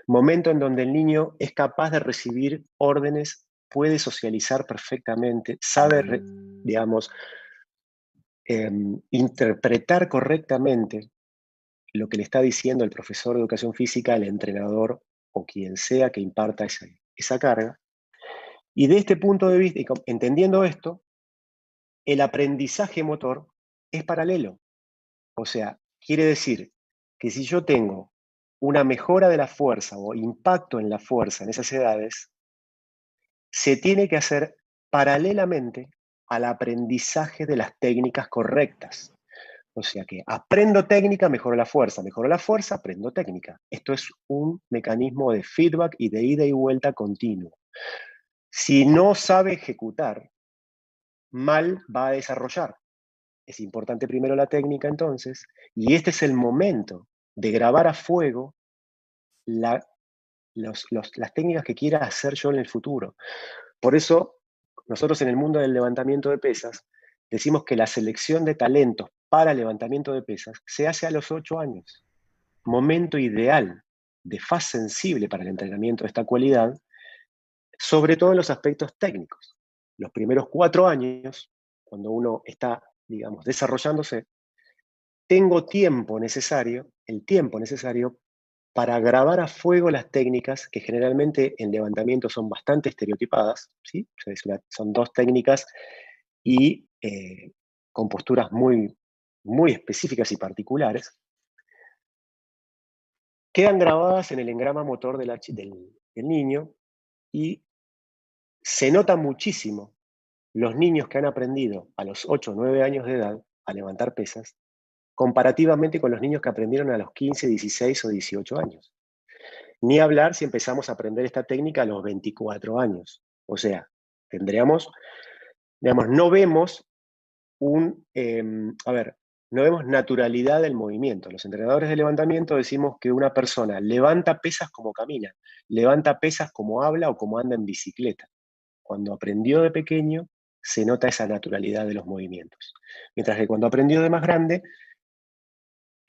Momento en donde el niño es capaz de recibir órdenes, puede socializar perfectamente, sabe, digamos, interpretar correctamente lo que le está diciendo el profesor de educación física, el entrenador o quien sea que imparta esa carga. Y de este punto de vista, y entendiendo esto, el aprendizaje motor es paralelo. O sea, quiere decir que si yo tengo una mejora de la fuerza o impacto en la fuerza en esas edades, se tiene que hacer paralelamente al aprendizaje de las técnicas correctas. O sea que aprendo técnica, mejoro la fuerza, aprendo técnica. Esto es un mecanismo de feedback y de ida y vuelta continuo. Si no sabe ejecutar, mal va a desarrollar. Es importante primero la técnica entonces, y este es el momento de grabar a fuego las técnicas que quiera hacer yo en el futuro. Por eso, nosotros en el mundo del levantamiento de pesas, decimos que la selección de talentos para levantamiento de pesas se hace a los 8 años. Momento ideal de fase sensible para el entrenamiento de esta cualidad, sobre todo en los aspectos técnicos. Los primeros 4 años, cuando uno está, digamos, desarrollándose, tengo el tiempo necesario para grabar a fuego las técnicas que generalmente en levantamiento son bastante estereotipadas, ¿sí? O sea, son dos técnicas y con posturas muy, muy específicas y particulares, quedan grabadas en el engrama motor del niño y se nota muchísimo los niños que han aprendido a los 8 o 9 años de edad a levantar pesas, comparativamente con los niños que aprendieron a los 15, 16 o 18 años. Ni hablar si empezamos a aprender esta técnica a los 24 años. O sea, tendríamos, digamos, no vemos no vemos naturalidad del movimiento. Los entrenadores de levantamiento decimos que una persona levanta pesas como camina, levanta pesas como habla o como anda en bicicleta. Cuando aprendió de pequeño, se nota esa naturalidad de los movimientos. Mientras que cuando aprendió de más grande,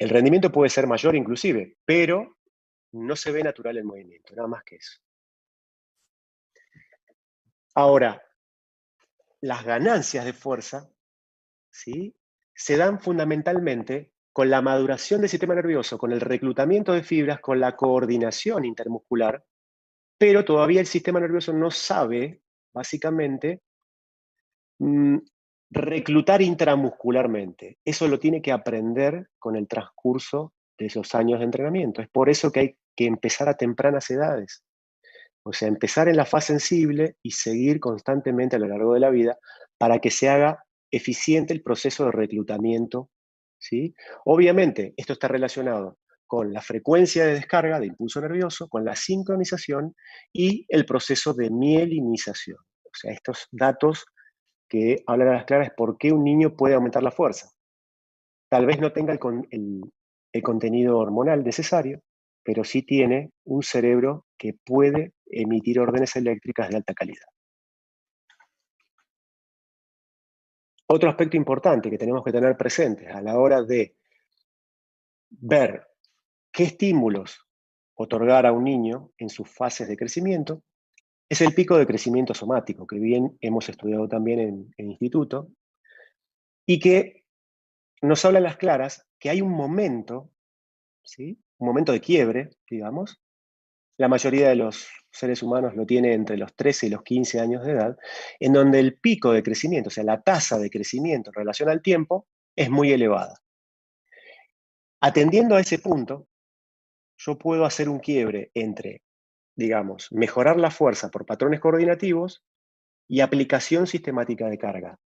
el rendimiento puede ser mayor inclusive, pero no se ve natural el movimiento, nada más que eso. Ahora, las ganancias de fuerza, ¿sí?, se dan fundamentalmente con la maduración del sistema nervioso, con el reclutamiento de fibras, con la coordinación intermuscular, pero todavía el sistema nervioso no sabe, básicamente, reclutar intramuscularmente. Eso lo tiene que aprender con el transcurso de esos años de entrenamiento. Es por eso que hay que empezar a tempranas edades. O sea, empezar en la fase sensible y seguir constantemente a lo largo de la vida para que se haga eficiente el proceso de reclutamiento, ¿sí? Obviamente, esto está relacionado con la frecuencia de descarga de impulso nervioso, con la sincronización y el proceso de mielinización. O sea, estos datos que hablan a las claras por qué un niño puede aumentar la fuerza. Tal vez no tenga el contenido hormonal necesario, pero sí tiene un cerebro que puede emitir órdenes eléctricas de alta calidad. Otro aspecto importante que tenemos que tener presente a la hora de ver qué estímulos otorgar a un niño en sus fases de crecimiento es el pico de crecimiento somático, que bien hemos estudiado también en instituto, y que nos habla a las claras que hay un momento, ¿sí?, un momento de quiebre, digamos. La mayoría de los seres humanos lo tiene entre los 13 y los 15 años de edad, en donde el pico de crecimiento, o sea, la tasa de crecimiento en relación al tiempo, es muy elevada. Atendiendo a ese punto, yo puedo hacer un quiebre entre, digamos, mejorar la fuerza por patrones coordinativos y aplicación sistemática de carga.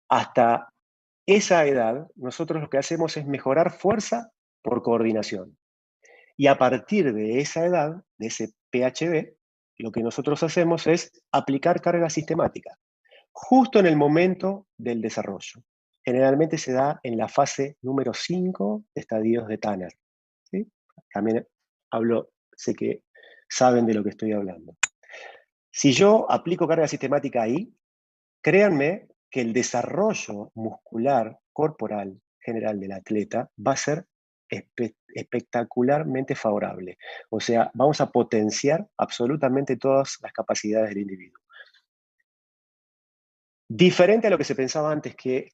Hasta esa edad, nosotros lo que hacemos es mejorar fuerza por coordinación. Y a partir de esa edad, de ese PHB, lo que nosotros hacemos es aplicar carga sistemática, justo en el momento del desarrollo. Generalmente se da en la fase número 5 de estadios de Tanner, ¿sí? También sé que saben de lo que estoy hablando. Si yo aplico carga sistemática ahí, créanme que el desarrollo muscular corporal general del atleta va a ser espectacularmente favorable. O sea, vamos a potenciar absolutamente todas las capacidades del individuo. Diferente a lo que se pensaba antes, que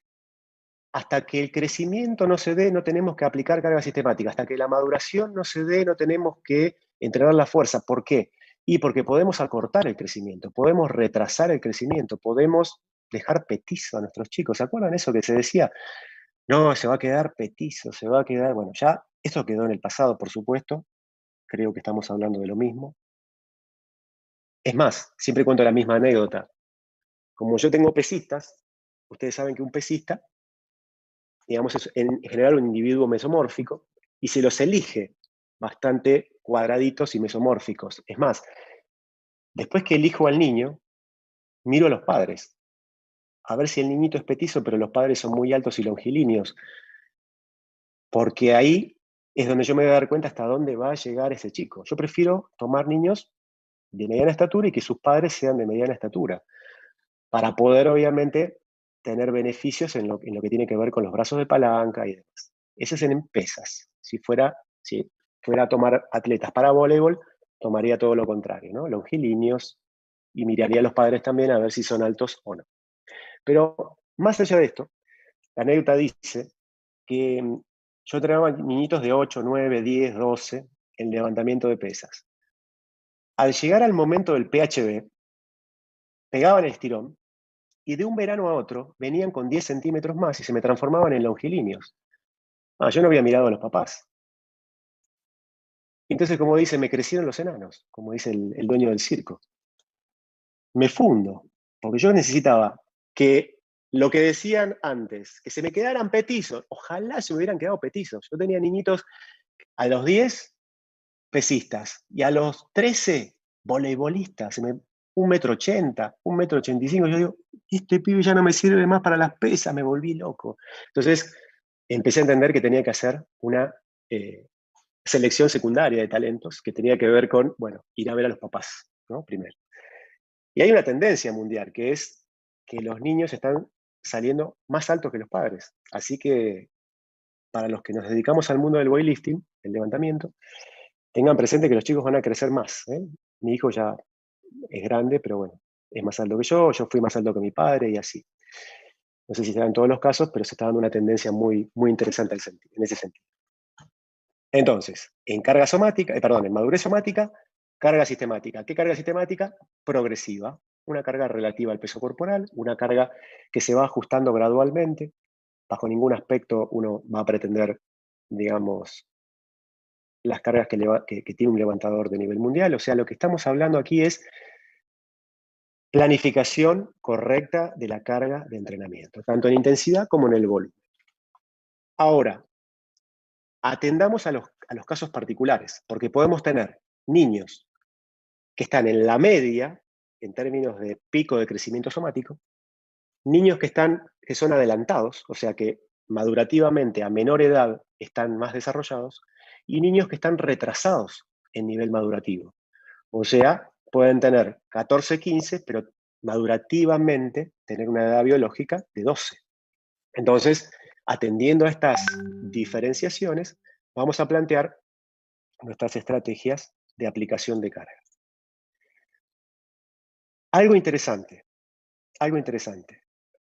hasta que el crecimiento no se dé, no tenemos que aplicar carga sistemática. Hasta que la maduración no se dé, no tenemos que entrenar la fuerza. ¿Por qué? Y porque podemos acortar el crecimiento, podemos retrasar el crecimiento, podemos dejar petizo a nuestros chicos. ¿Se acuerdan eso que se decía? No, se va a quedar petizo, se va a quedar... Bueno, ya esto quedó en el pasado, por supuesto. Creo que estamos hablando de lo mismo. Es más, siempre cuento la misma anécdota. Como yo tengo pesistas, ustedes saben que un pesista, digamos, es en general un individuo mesomórfico, y se los elige bastante cuadraditos y mesomórficos. Es más, después que elijo al niño, miro a los padres, a ver si el niñito es petizo, pero los padres son muy altos y longilíneos, porque ahí es donde yo me voy a dar cuenta hasta dónde va a llegar ese chico. Yo prefiero tomar niños de mediana estatura y que sus padres sean de mediana estatura, para poder, obviamente, tener beneficios en lo que tiene que ver con los brazos de palanca y demás. Ese es en pesas. Si fuera a tomar atletas para voleibol, tomaría todo lo contrario, ¿no? Longilíneos, y miraría a los padres también a ver si son altos o no. Pero más allá de esto, la anécdota dice que yo entrenaba niñitos de 8, 9, 10, 12, en levantamiento de pesas. Al llegar al momento del PHB, pegaban el estirón y de un verano a otro venían con 10 centímetros más y se me transformaban en longilíneos. Yo no había mirado a los papás. Entonces, como dice, me crecieron los enanos, como dice el dueño del circo. Me fundo, porque yo necesitaba que lo que decían antes, que se me quedaran petizos, ojalá se me hubieran quedado petizos. Yo tenía niñitos a los 10, pesistas, y a los 13, voleibolistas, 1,80 m, 1,85 m. Yo digo, este pibe ya no me sirve más para las pesas, me volví loco. Entonces, empecé a entender que tenía que hacer una selección secundaria de talentos que tenía que ver con, bueno, ir a ver a los papás, ¿no? Primero. Y hay una tendencia mundial, que es que los niños están saliendo más altos que los padres. Así que, para los que nos dedicamos al mundo del weightlifting, el levantamiento, tengan presente que los chicos van a crecer más, ¿eh? Mi hijo ya es grande, pero bueno, es más alto que yo fui más alto que mi padre y así. No sé si se da en todos los casos, pero se está dando una tendencia muy, muy interesante en ese sentido. Entonces, en carga somática, en madurez somática, carga sistemática. ¿Qué carga sistemática? Progresiva. Una carga relativa al peso corporal, una carga que se va ajustando gradualmente. Bajo ningún aspecto uno va a pretender, digamos, las cargas que tiene un levantador de nivel mundial. O sea, lo que estamos hablando aquí es planificación correcta de la carga de entrenamiento, tanto en intensidad como en el volumen. Ahora, atendamos a los casos particulares, porque podemos tener niños que están en la media, en términos de pico de crecimiento somático, niños que son adelantados, o sea que madurativamente a menor edad están más desarrollados, y niños que están retrasados en nivel madurativo. O sea, pueden tener 14, 15, pero madurativamente tener una edad biológica de 12. Entonces, atendiendo a estas diferenciaciones, vamos a plantear nuestras estrategias de aplicación de carga. Algo interesante.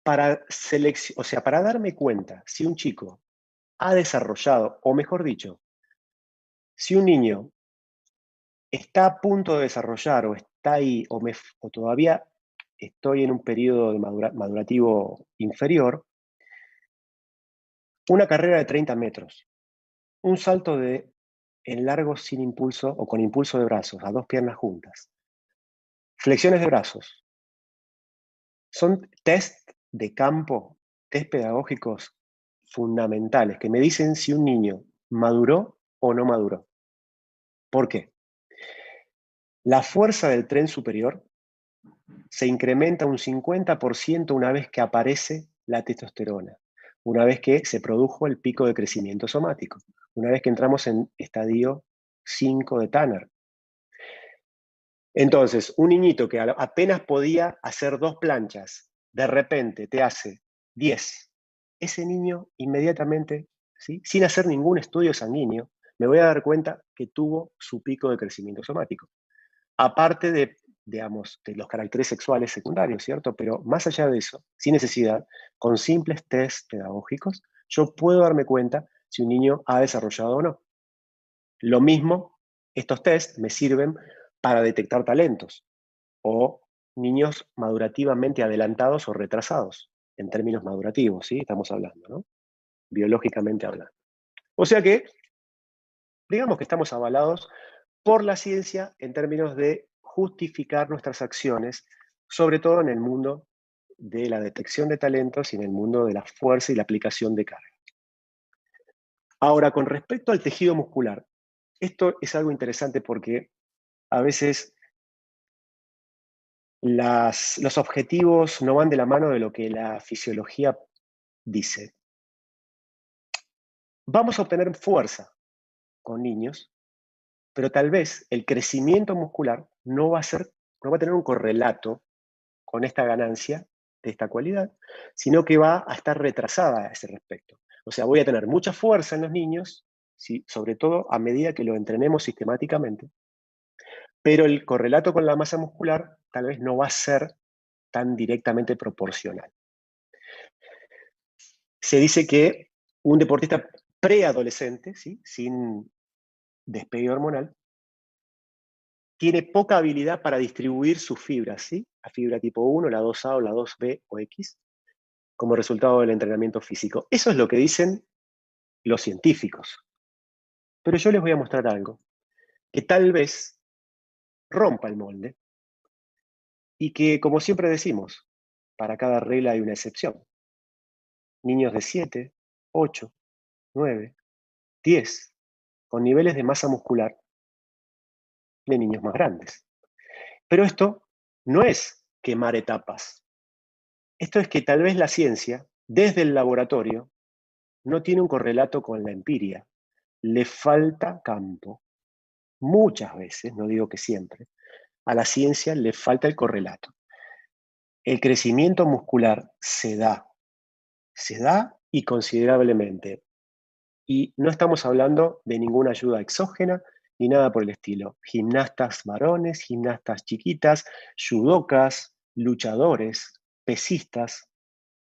Para darme cuenta si un chico ha desarrollado, o mejor dicho, si un niño está a punto de desarrollar o está ahí o todavía estoy en un periodo de madurativo inferior, una carrera de 30 metros, un salto en largo sin impulso o con impulso de brazos, a 2 piernas juntas, flexiones de brazos, son test de campo, test pedagógicos fundamentales que me dicen si un niño maduró o no maduró. ¿Por qué? La fuerza del tren superior se incrementa un 50% una vez que aparece la testosterona, una vez que se produjo el pico de crecimiento somático, una vez que entramos en estadio 5 de Tanner. Entonces, un niñito que apenas podía hacer 2 planchas, de repente te hace 10. Ese niño inmediatamente, ¿sí?, sin hacer ningún estudio sanguíneo, me voy a dar cuenta que tuvo su pico de crecimiento somático. Aparte de, digamos, de los caracteres sexuales secundarios, ¿cierto? Pero más allá de eso, sin necesidad, con simples test pedagógicos, yo puedo darme cuenta si un niño ha desarrollado o no. Lo mismo, estos test me sirven para detectar talentos o niños madurativamente adelantados o retrasados, en términos madurativos, ¿sí? Estamos hablando, ¿no? Biológicamente hablando. O sea que, digamos que estamos avalados por la ciencia en términos de justificar nuestras acciones, sobre todo en el mundo de la detección de talentos y en el mundo de la fuerza y la aplicación de carga. Ahora, con respecto al tejido muscular, esto es algo interesante porque a veces los objetivos no van de la mano de lo que la fisiología dice. Vamos a obtener fuerza con niños, pero tal vez el crecimiento muscular no va a tener un correlato con esta ganancia de esta cualidad, sino que va a estar retrasada a ese respecto. O sea, voy a tener mucha fuerza en los niños, ¿sí?, sobre todo a medida que lo entrenemos sistemáticamente, pero el correlato con la masa muscular tal vez no va a ser tan directamente proporcional. Se dice que un deportista preadolescente, ¿sí?, sin despegue hormonal, tiene poca habilidad para distribuir sus fibras, ¿sí? La fibra tipo 1, la 2A o la 2B o X, como resultado del entrenamiento físico. Eso es lo que dicen los científicos. Pero yo les voy a mostrar algo que tal vez rompa el molde y que, como siempre decimos, para cada regla hay una excepción. Niños de 7, 8, 9, 10, con niveles de masa muscular de niños más grandes. Pero esto no es quemar etapas. Esto es que tal vez la ciencia, desde el laboratorio, no tiene un correlato con la empiria. Le falta campo. Muchas veces, no digo que siempre, a la ciencia le falta el correlato. El crecimiento muscular se da y considerablemente. Y no estamos hablando de ninguna ayuda exógena ni nada por el estilo. Gimnastas varones, gimnastas chiquitas, judocas, luchadores, pesistas,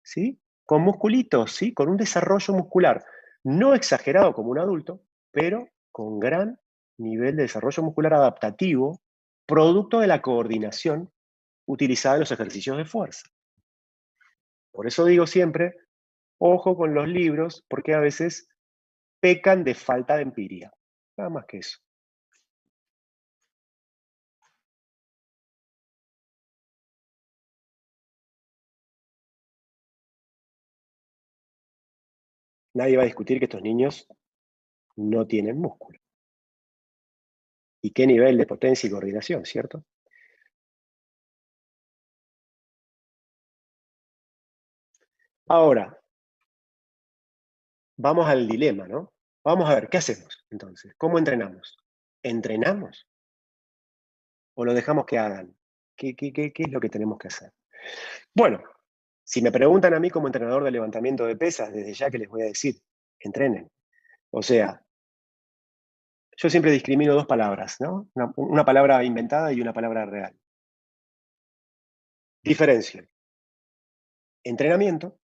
¿sí? Con musculitos, ¿sí? Con un desarrollo muscular no exagerado como un adulto, pero con gran nivel de desarrollo muscular adaptativo, producto de la coordinación utilizada en los ejercicios de fuerza. Por eso digo siempre, ojo con los libros, porque a veces pecan de falta de empiria. Nada más que eso. Nadie va a discutir que estos niños no tienen músculo. ¿Y qué nivel de potencia y coordinación, cierto? Ahora, vamos al dilema, ¿no? Vamos a ver, ¿qué hacemos entonces? ¿Cómo entrenamos? ¿Entrenamos? ¿O lo dejamos que hagan? ¿Qué es lo que tenemos que hacer? Bueno, si me preguntan a mí como entrenador de levantamiento de pesas, desde ya que les voy a decir, entrenen. O sea, yo siempre discrimino dos palabras, ¿no? Una palabra inventada y una palabra real. Diferencio entrenamiento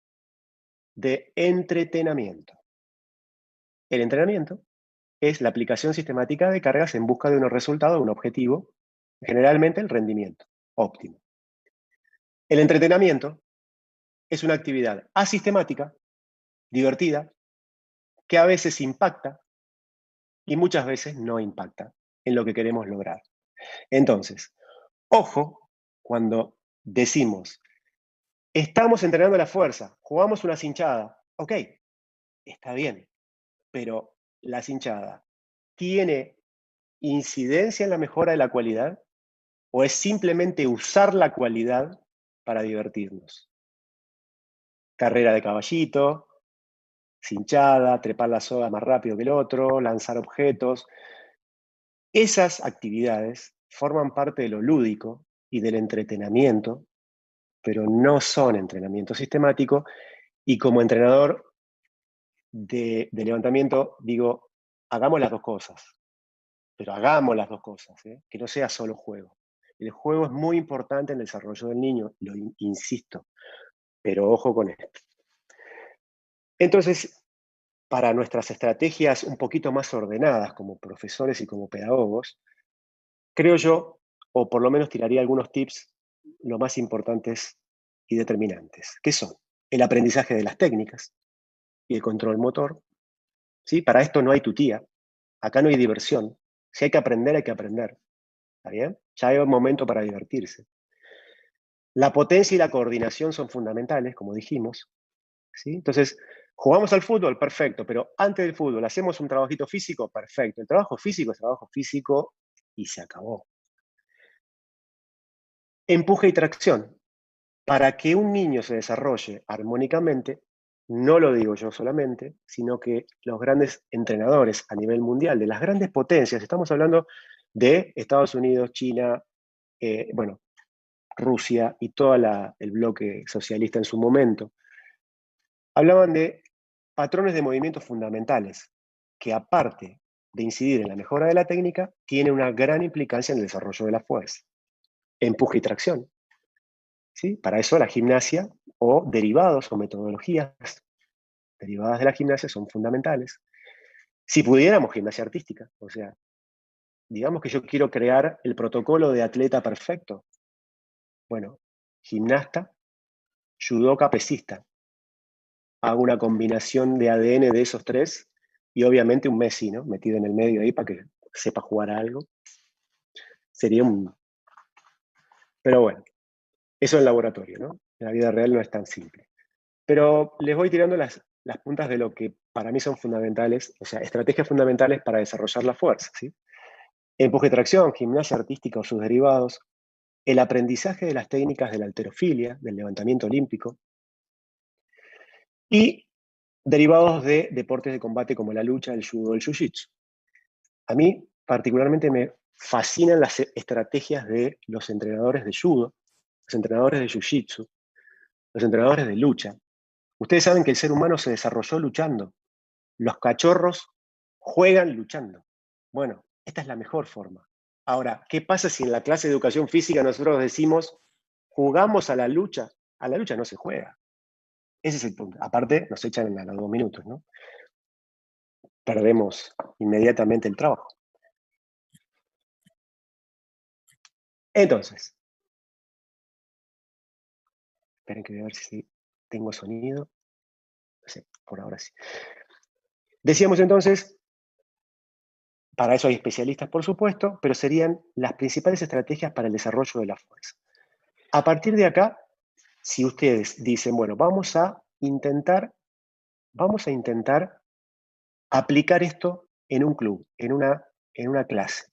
de entretenimiento. El entrenamiento es la aplicación sistemática de cargas en busca de unos resultados, de un objetivo, generalmente el rendimiento óptimo. El entretenimiento es una actividad asistemática, divertida, que a veces impacta y muchas veces no impacta en lo que queremos lograr. Entonces, ojo cuando decimos, estamos entrenando la fuerza, jugamos una cinchada, ok, está bien, pero la cinchada tiene incidencia en la mejora de la cualidad o es simplemente usar la cualidad para divertirnos. Carrera de caballito, cinchada, trepar la soga más rápido que el otro, lanzar objetos. Esas actividades forman parte de lo lúdico y del entretenimiento, pero no son entrenamiento sistemático. Y como entrenador de levantamiento, digo, hagamos las dos cosas, pero hagamos las dos cosas, ¿eh? Que no sea solo juego. El juego es muy importante en el desarrollo del niño, lo insisto, pero ojo con esto. Entonces, para nuestras estrategias un poquito más ordenadas como profesores y como pedagogos, creo yo, o por lo menos tiraría algunos tips, lo más importantes y determinantes, que son el aprendizaje de las técnicas y el control motor. ¿Sí? Para esto no hay tutía, acá no hay diversión. Si hay que aprender, hay que aprender. ¿Está bien? Ya hay un momento para divertirse. La potencia y la coordinación son fundamentales, como dijimos. ¿Sí? Entonces, jugamos al fútbol, perfecto, pero antes del fútbol, ¿hacemos un trabajito físico? Perfecto. El trabajo físico es trabajo físico y se acabó. Empuje y tracción. Para que un niño se desarrolle armónicamente, no lo digo yo solamente, sino que los grandes entrenadores a nivel mundial, de las grandes potencias, estamos hablando de Estados Unidos, China, bueno, Rusia y todo el bloque socialista en su momento, hablaban de patrones de movimientos fundamentales, que aparte de incidir en la mejora de la técnica, tiene una gran implicancia en el desarrollo de la fuerza. Empuje y tracción. ¿Sí? Para eso la gimnasia o derivados o metodologías derivadas de la gimnasia son fundamentales. Si pudiéramos, gimnasia artística. O sea, digamos que yo quiero crear el protocolo de atleta perfecto. Bueno, gimnasta, judoka, pesista. Hago una combinación de ADN de esos tres y obviamente un Messi, ¿no? Metido en el medio ahí para que sepa jugar a algo. Sería un... Pero bueno, eso en laboratorio, ¿no? En la vida real no es tan simple. Pero les voy tirando las puntas de lo que para mí son fundamentales, o sea, estrategias fundamentales para desarrollar la fuerza, ¿sí? Empuje, tracción, gimnasia artística o sus derivados, el aprendizaje de las técnicas de la halterofilia, del levantamiento olímpico, y derivados de deportes de combate como la lucha, el judo, el jiu-jitsu. A mí particularmente me fascinan las estrategias de los entrenadores de judo, los entrenadores de jiu-jitsu, los entrenadores de lucha. Ustedes saben que el ser humano se desarrolló luchando. Los cachorros juegan luchando. Bueno, esta es la mejor forma. Ahora, ¿qué pasa si en la clase de educación física nosotros decimos, jugamos a la lucha? A la lucha no se juega. Ese es el punto. Aparte, nos echan a los 2 minutos, ¿no? Perdemos inmediatamente el trabajo. Entonces, esperen que voy a ver si tengo sonido. No sé, por ahora sí. Decíamos entonces, para eso hay especialistas, por supuesto, pero serían las principales estrategias para el desarrollo de la fuerza. A partir de acá, si ustedes dicen, bueno, vamos a intentar aplicar esto en un club, en una clase.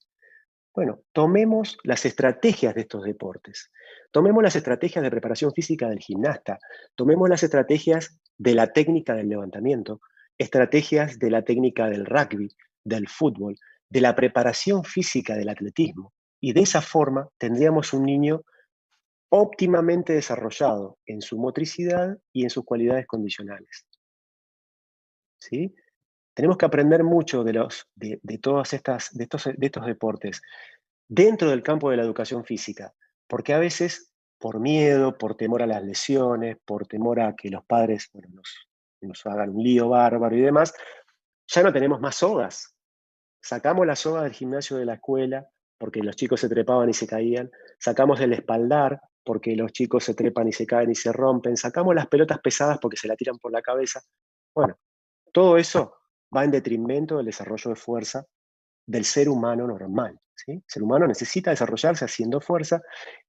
Bueno, tomemos las estrategias de estos deportes, tomemos las estrategias de preparación física del gimnasta, tomemos las estrategias de la técnica del levantamiento, estrategias de la técnica del rugby, del fútbol, de la preparación física del atletismo. Y de esa forma tendríamos un niño óptimamente desarrollado en su motricidad y en sus cualidades condicionales. ¿Sí? Tenemos que aprender mucho de todas de estos deportes dentro del campo de la educación física, porque a veces por miedo, por temor a las lesiones, por temor a que los padres bueno, nos hagan un lío bárbaro y demás, ya no tenemos más sogas. Sacamos la soga del gimnasio de la escuela porque los chicos se trepaban y se caían, sacamos el espaldar porque los chicos se trepan y se caen y se rompen, sacamos las pelotas pesadas porque se la tiran por la cabeza. Bueno, todo eso va en detrimento del desarrollo de fuerza del ser humano normal. ¿Sí? El ser humano necesita desarrollarse haciendo fuerza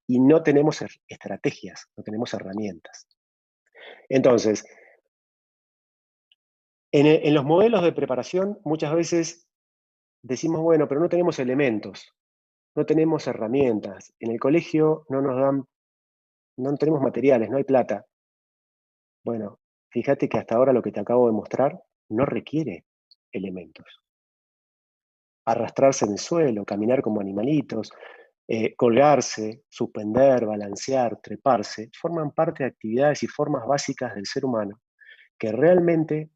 y no tenemos estrategias, no tenemos herramientas. Entonces, en los modelos de preparación muchas veces decimos, bueno, pero no tenemos elementos, no tenemos herramientas. En el colegio no nos dan, no tenemos materiales, no hay plata. Bueno, fíjate que hasta ahora lo que te acabo de mostrar no requiere elementos. Arrastrarse en el suelo, caminar como animalitos, colgarse, suspender, balancear, treparse, forman parte de actividades y formas básicas del ser humano que realmente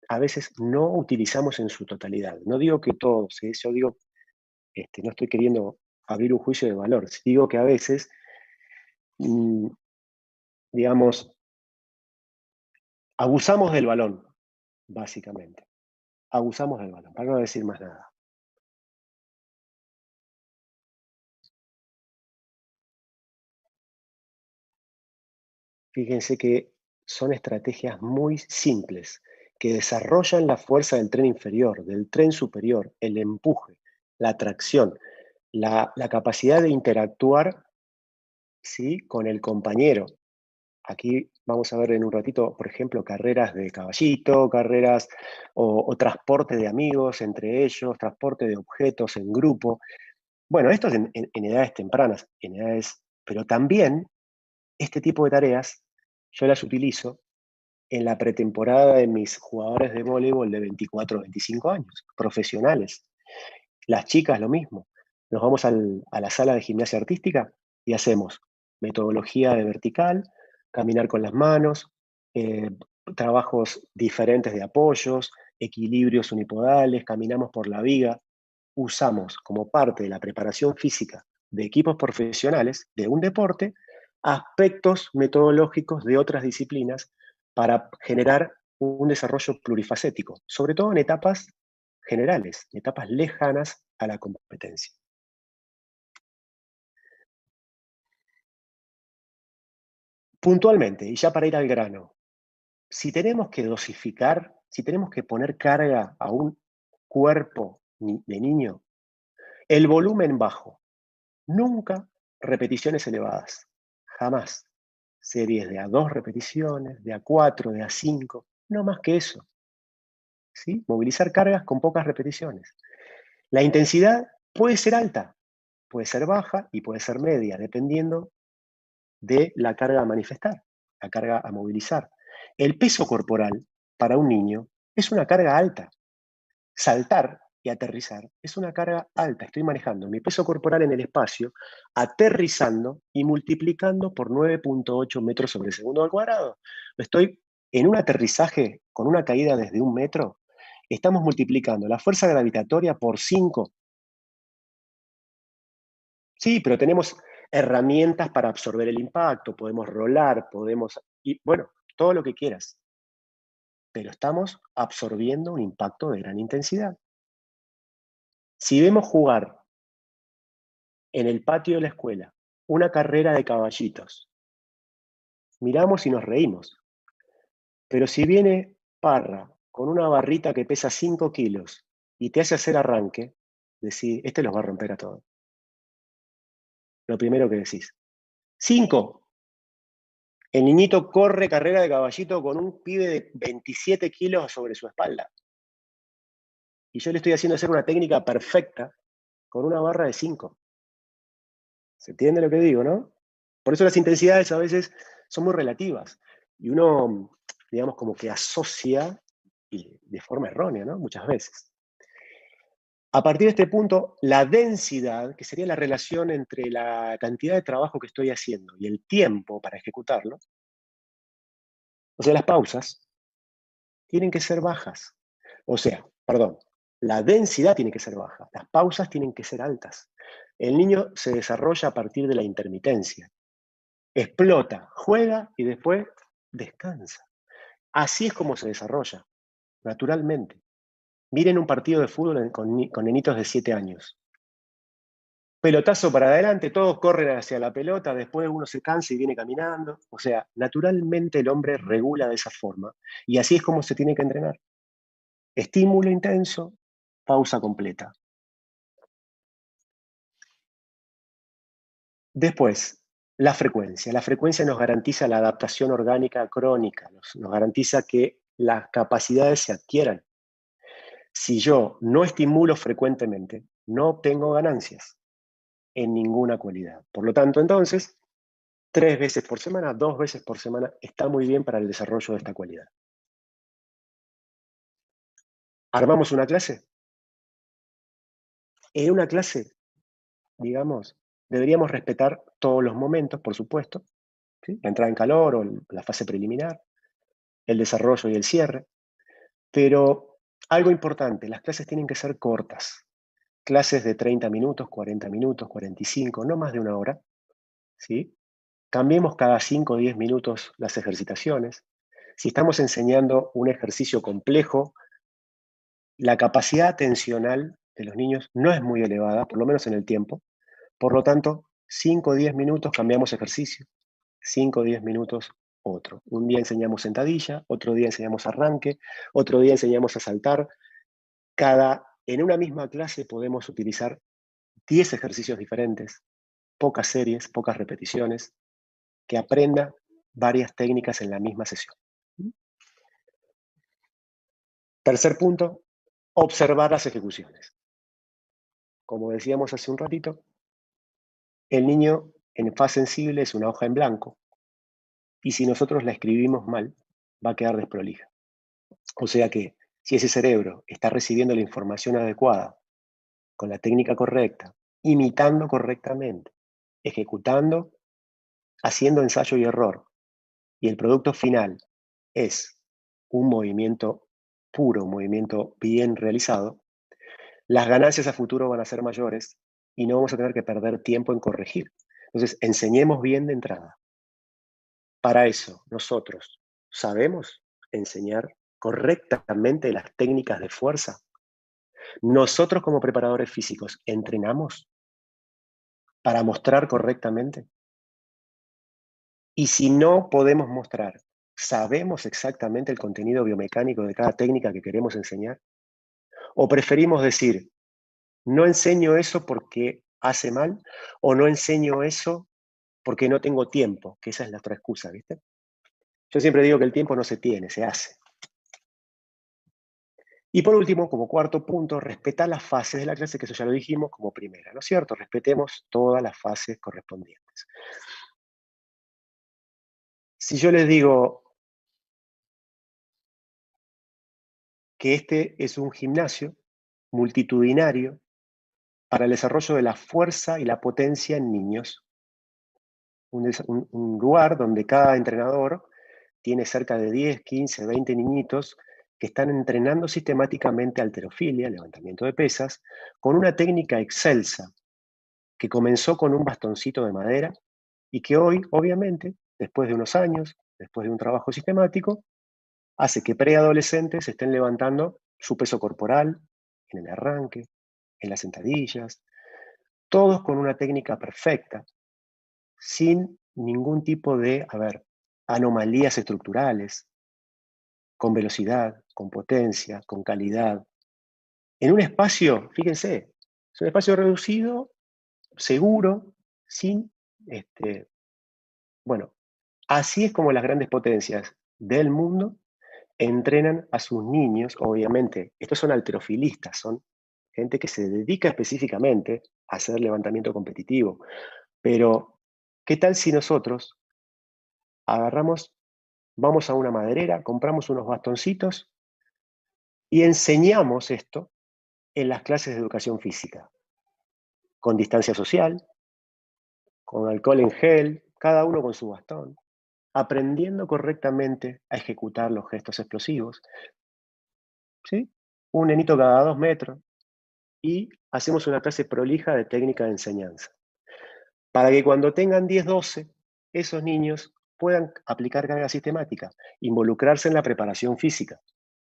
a veces no utilizamos en su totalidad. No digo que todos, yo digo, no estoy queriendo abrir un juicio de valor, digo que a veces, mm, digamos, abusamos del balón, básicamente. Abusamos del balón, para no decir más nada. Fíjense que son estrategias muy simples que desarrollan la fuerza del tren inferior, del tren superior, el empuje, la tracción, la capacidad de interactuar, ¿sí?, con el compañero. Aquí vamos a ver en un ratito, por ejemplo, carreras de caballito, carreras o transporte de amigos entre ellos, transporte de objetos en grupo. Bueno, esto es en edades tempranas, pero también este tipo de tareas yo las utilizo en la pretemporada de mis jugadores de voleibol de 24 o 25 años, profesionales. Las chicas lo mismo. Nos vamos a la sala de gimnasia artística y hacemos metodología de vertical, caminar con las manos, eh, trabajos diferentes de apoyos, equilibrios unipodales, caminamos por la viga. Usamos como parte de la preparación física de equipos profesionales de un deporte aspectos metodológicos de otras disciplinas para generar un desarrollo plurifacético, sobre todo en etapas generales, en etapas lejanas a la competencia. Puntualmente, y ya para ir al grano, si tenemos que dosificar, si tenemos que poner carga a un cuerpo de niño, el volumen bajo, nunca repeticiones elevadas, jamás. Series de a 2 repeticiones, de a 4, de a 5, no más que eso. ¿Sí? Movilizar cargas con pocas repeticiones. La intensidad puede ser alta, puede ser baja y puede ser media, dependiendo de la carga a manifestar, la carga a movilizar. El peso corporal para un niño es una carga alta. Saltar y aterrizar es una carga alta. Estoy manejando mi peso corporal en el espacio, aterrizando y multiplicando por 9.8 metros sobre segundo al cuadrado. Estoy en un aterrizaje con una caída desde 1 metro. Estamos multiplicando la fuerza gravitatoria por 5. Sí, pero tenemos herramientas para absorber el impacto, podemos rolar, podemos, y bueno, todo lo que quieras. Pero estamos absorbiendo un impacto de gran intensidad. Si vemos jugar en el patio de la escuela una carrera de caballitos, miramos y nos reímos. Pero si viene Parra con una barrita que pesa 5 kilos y te hace hacer arranque, decís, este los va a romper a todos. Lo primero que decís. 5. El niñito corre carrera de caballito con un pibe de 27 kilos sobre su espalda. Y yo le estoy haciendo hacer una técnica perfecta con una barra de 5. ¿Se entiende lo que digo, no? Por eso las intensidades a veces son muy relativas. Y uno, digamos, como que asocia, y de forma errónea, ¿no? Muchas veces. A partir de este punto, la densidad, que sería la relación entre la cantidad de trabajo que estoy haciendo y el tiempo para ejecutarlo, o sea, las pausas, tienen que ser bajas. O sea, perdón, la densidad tiene que ser baja, las pausas tienen que ser altas. El niño se desarrolla a partir de la intermitencia. Explota, juega y después descansa. Así es como se desarrolla, naturalmente. Miren un partido de fútbol con nenitos de 7 años. Pelotazo para adelante, todos corren hacia la pelota, después uno se cansa y viene caminando. O sea, naturalmente el hombre regula de esa forma. Y así es como se tiene que entrenar. Estímulo intenso, pausa completa. Después, la frecuencia. La frecuencia nos garantiza la adaptación orgánica crónica, nos garantiza que las capacidades se adquieran. Si yo no estimulo frecuentemente, no obtengo ganancias en ninguna cualidad. Por lo tanto, entonces, 3 veces por semana, 2 veces por semana, está muy bien para el desarrollo de esta cualidad. ¿Armamos una clase? En una clase, digamos, deberíamos respetar todos los momentos, por supuesto, ¿sí? La entrada en calor o la fase preliminar, el desarrollo y el cierre, pero algo importante, las clases tienen que ser cortas. Clases de 30 minutos, 40 minutos, 45, no más de 1 hora, ¿sí? Cambiemos cada 5 o 10 minutos las ejercitaciones. Si estamos enseñando un ejercicio complejo, la capacidad atencional de los niños no es muy elevada, por lo menos en el tiempo. Por lo tanto, 5 o 10 minutos cambiamos ejercicio, 5 o 10 minutos otro. Un día enseñamos sentadilla, otro día enseñamos arranque, otro día enseñamos a saltar. En una misma clase podemos utilizar 10 ejercicios diferentes, pocas series, pocas repeticiones, que aprenda varias técnicas en la misma sesión. Tercer punto, observar las ejecuciones. Como decíamos hace un ratito, el niño en fase sensible es una hoja en blanco y si nosotros la escribimos mal, va a quedar desprolija. O sea que si ese cerebro está recibiendo la información adecuada, con la técnica correcta, imitando correctamente, ejecutando, haciendo ensayo y error, y el producto final es un movimiento puro, un movimiento bien realizado, las ganancias a futuro van a ser mayores y no vamos a tener que perder tiempo en corregir. Entonces, enseñemos bien de entrada. Para eso, nosotros sabemos enseñar correctamente las técnicas de fuerza. Nosotros como preparadores físicos, ¿entrenamos para mostrar correctamente? Y si no podemos mostrar, ¿sabemos exactamente el contenido biomecánico de cada técnica que queremos enseñar? ¿O preferimos decir, no enseño eso porque hace mal, o no enseño eso porque no tengo tiempo, que esa es la otra excusa, ¿viste? Yo siempre digo que el tiempo no se tiene, se hace. Y por último, como cuarto punto, respetar las fases de la clase, que eso ya lo dijimos como primera, ¿no es cierto? Respetemos todas las fases correspondientes. Si yo les digo que este es un gimnasio multitudinario para el desarrollo de la fuerza y la potencia en niños, un lugar donde cada entrenador tiene cerca de 10, 15, 20 niñitos que están entrenando sistemáticamente halterofilia, levantamiento de pesas, con una técnica excelsa que comenzó con un bastoncito de madera y que hoy, obviamente, después de unos años, después de un trabajo sistemático, hace que preadolescentes estén levantando su peso corporal en el arranque, en las sentadillas, todos con una técnica perfecta, sin ningún tipo de, anomalías estructurales, con velocidad, con potencia, con calidad. En un espacio, fíjense, es un espacio reducido, seguro, sin, bueno, así es como las grandes potencias del mundo entrenan a sus niños, obviamente. Estos son halterofilistas, son gente que se dedica específicamente a hacer levantamiento competitivo. Pero, ¿qué tal si nosotros agarramos, vamos a una maderera, compramos unos bastoncitos y enseñamos esto en las clases de educación física, con distancia social, con alcohol en gel, cada uno con su bastón, aprendiendo correctamente a ejecutar los gestos explosivos, ¿sí? Un nenito cada 2 metros, y hacemos una clase prolija de técnica de enseñanza, para que cuando tengan 10, 12, esos niños puedan aplicar carga sistemática, involucrarse en la preparación física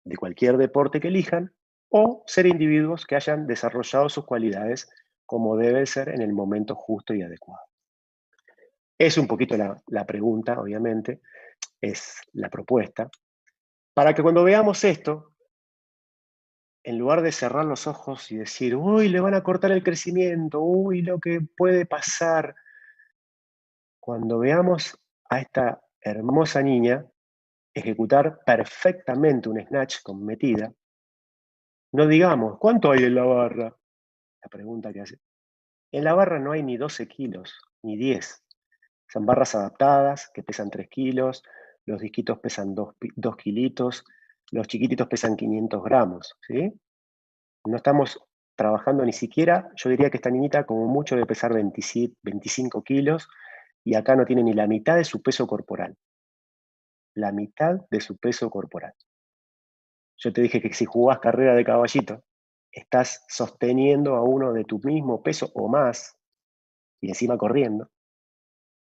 de cualquier deporte que elijan, o ser individuos que hayan desarrollado sus cualidades como debe ser en el momento justo y adecuado. Es un poquito la pregunta, obviamente, es la propuesta, para que cuando veamos esto, en lugar de cerrar los ojos y decir, uy, le van a cortar el crecimiento, uy, lo que puede pasar, cuando veamos a esta hermosa niña ejecutar perfectamente un snatch con metida, no digamos, ¿cuánto hay en la barra? La pregunta que hace. En la barra no hay ni 12 kilos, ni 10. Son barras adaptadas que pesan 3 kilos, los disquitos pesan 2 kilitos, los chiquititos pesan 500 gramos, ¿sí? No estamos trabajando ni siquiera, yo diría que esta niñita como mucho debe pesar 25 kilos y acá no tiene ni la mitad de su peso corporal. La mitad de su peso corporal. Yo te dije que si jugás carrera de caballito, estás sosteniendo a uno de tu mismo peso o más y encima corriendo.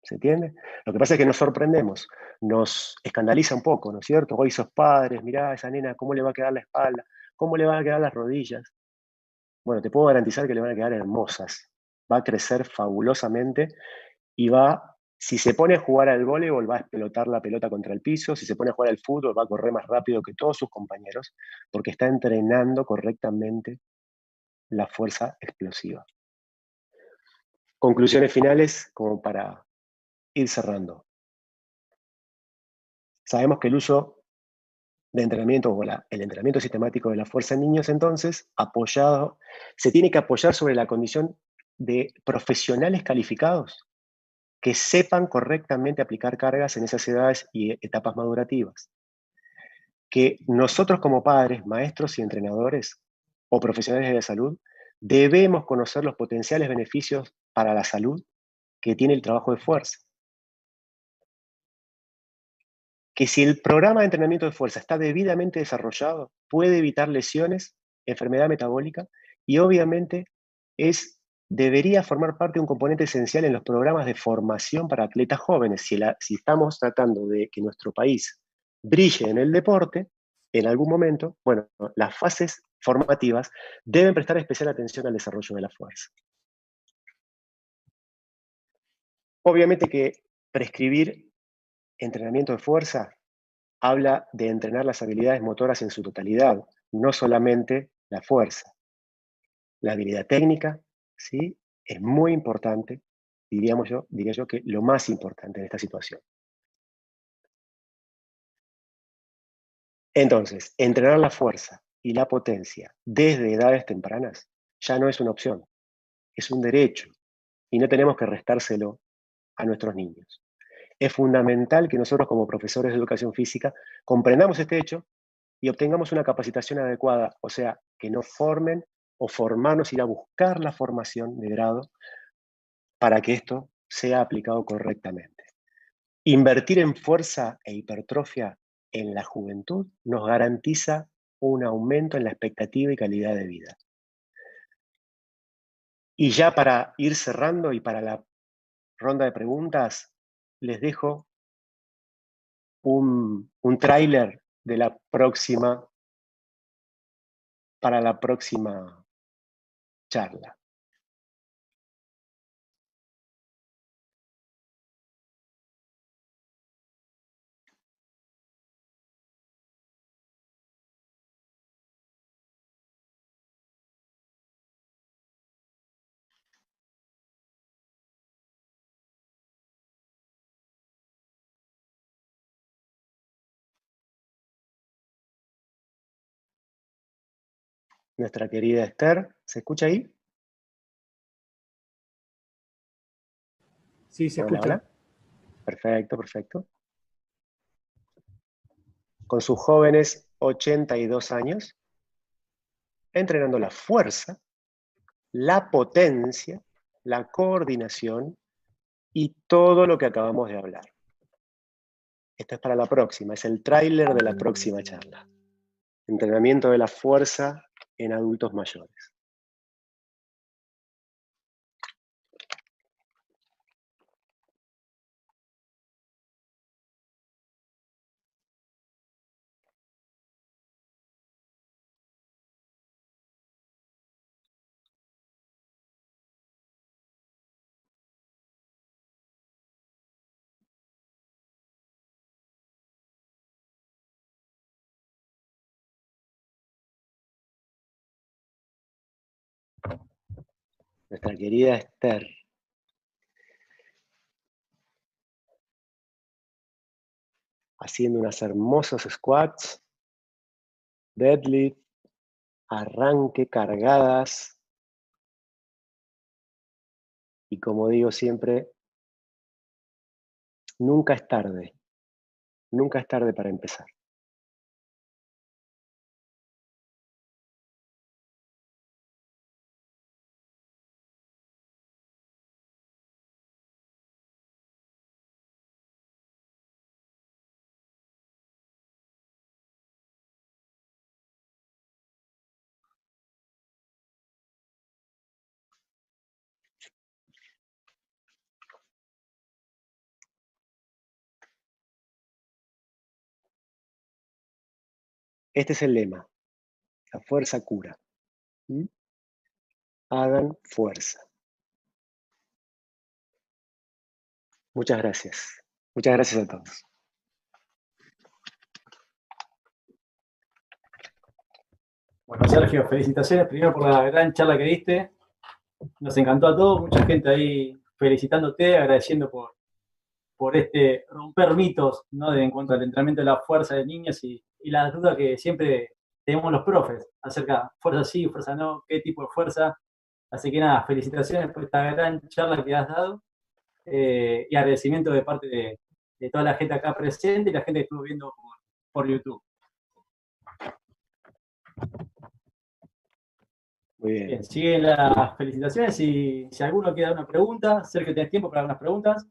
¿Se entiende? Lo que pasa es que nos sorprendemos, nos escandaliza un poco, ¿no es cierto? Hoy sos padres, mirá a esa nena, ¿cómo le va a quedar la espalda? ¿Cómo le van a quedar las rodillas? Bueno, te puedo garantizar que le van a quedar hermosas. Va a crecer fabulosamente y va, si se pone a jugar al voleibol, va a explotar la pelota contra el piso, si se pone a jugar al fútbol, va a correr más rápido que todos sus compañeros, porque está entrenando correctamente la fuerza explosiva. Conclusiones finales como para ir cerrando. Sabemos que el uso de entrenamiento o el entrenamiento sistemático de la fuerza en niños, entonces, se tiene que apoyar sobre la condición de profesionales calificados que sepan correctamente aplicar cargas en esas edades y etapas madurativas. Que nosotros como padres, maestros y entrenadores o profesionales de la salud debemos conocer los potenciales beneficios para la salud que tiene el trabajo de fuerza. Que si el programa de entrenamiento de fuerza está debidamente desarrollado, puede evitar lesiones, enfermedad metabólica y obviamente debería formar parte de un componente esencial en los programas de formación para atletas jóvenes. Si estamos tratando de que nuestro país brille en el deporte, en algún momento, bueno, las fases formativas, deben prestar especial atención al desarrollo de la fuerza. Obviamente que prescribir entrenamiento de fuerza habla de entrenar las habilidades motoras en su totalidad, no solamente la fuerza. La habilidad técnica, ¿sí? Es muy importante, diría yo que lo más importante en esta situación. Entonces, entrenar la fuerza y la potencia desde edades tempranas ya no es una opción, es un derecho y no tenemos que restárselo a nuestros niños. Es fundamental que nosotros como profesores de educación física comprendamos este hecho y obtengamos una capacitación adecuada, o sea, que nos formen o formarnos, ir a buscar la formación de grado para que esto sea aplicado correctamente. Invertir en fuerza e hipertrofia en la juventud nos garantiza un aumento en la expectativa y calidad de vida. Y ya para ir cerrando y para la ronda de preguntas, les dejo un tráiler de la próxima, para la próxima charla. Nuestra querida Esther, ¿se escucha ahí? Sí, se Hola, escucha. hola. Perfecto, perfecto. Con sus jóvenes 82 años, entrenando la fuerza, la potencia, la coordinación y todo lo que acabamos de hablar. Esto es para la próxima, es el tráiler de la próxima charla. Entrenamiento de la fuerza en adultos mayores. Nuestra querida Esther. Haciendo unos hermosos squats, deadlift, arranque, cargadas. Y como digo siempre, nunca es tarde. Nunca es tarde para empezar. Este es el lema. La fuerza cura. ¿Mm? Hagan fuerza. Muchas gracias. Muchas gracias a todos. Bueno, Sergio, felicitaciones primero por la gran charla que diste. Nos encantó a todos, mucha gente ahí felicitándote, agradeciendo por este romper mitos, ¿no? En cuanto al entrenamiento de la fuerza de niños y las dudas que siempre tenemos los profes acerca de fuerza sí, fuerza no, qué tipo de fuerza. Así que nada, felicitaciones por esta gran charla que has dado y agradecimiento de parte de toda la gente acá presente y la gente que estuvo viendo por YouTube. Muy bien. Bien, siguen las felicitaciones y si alguno quiere dar una pregunta, Sergio, ¿tienes tiempo para algunas preguntas?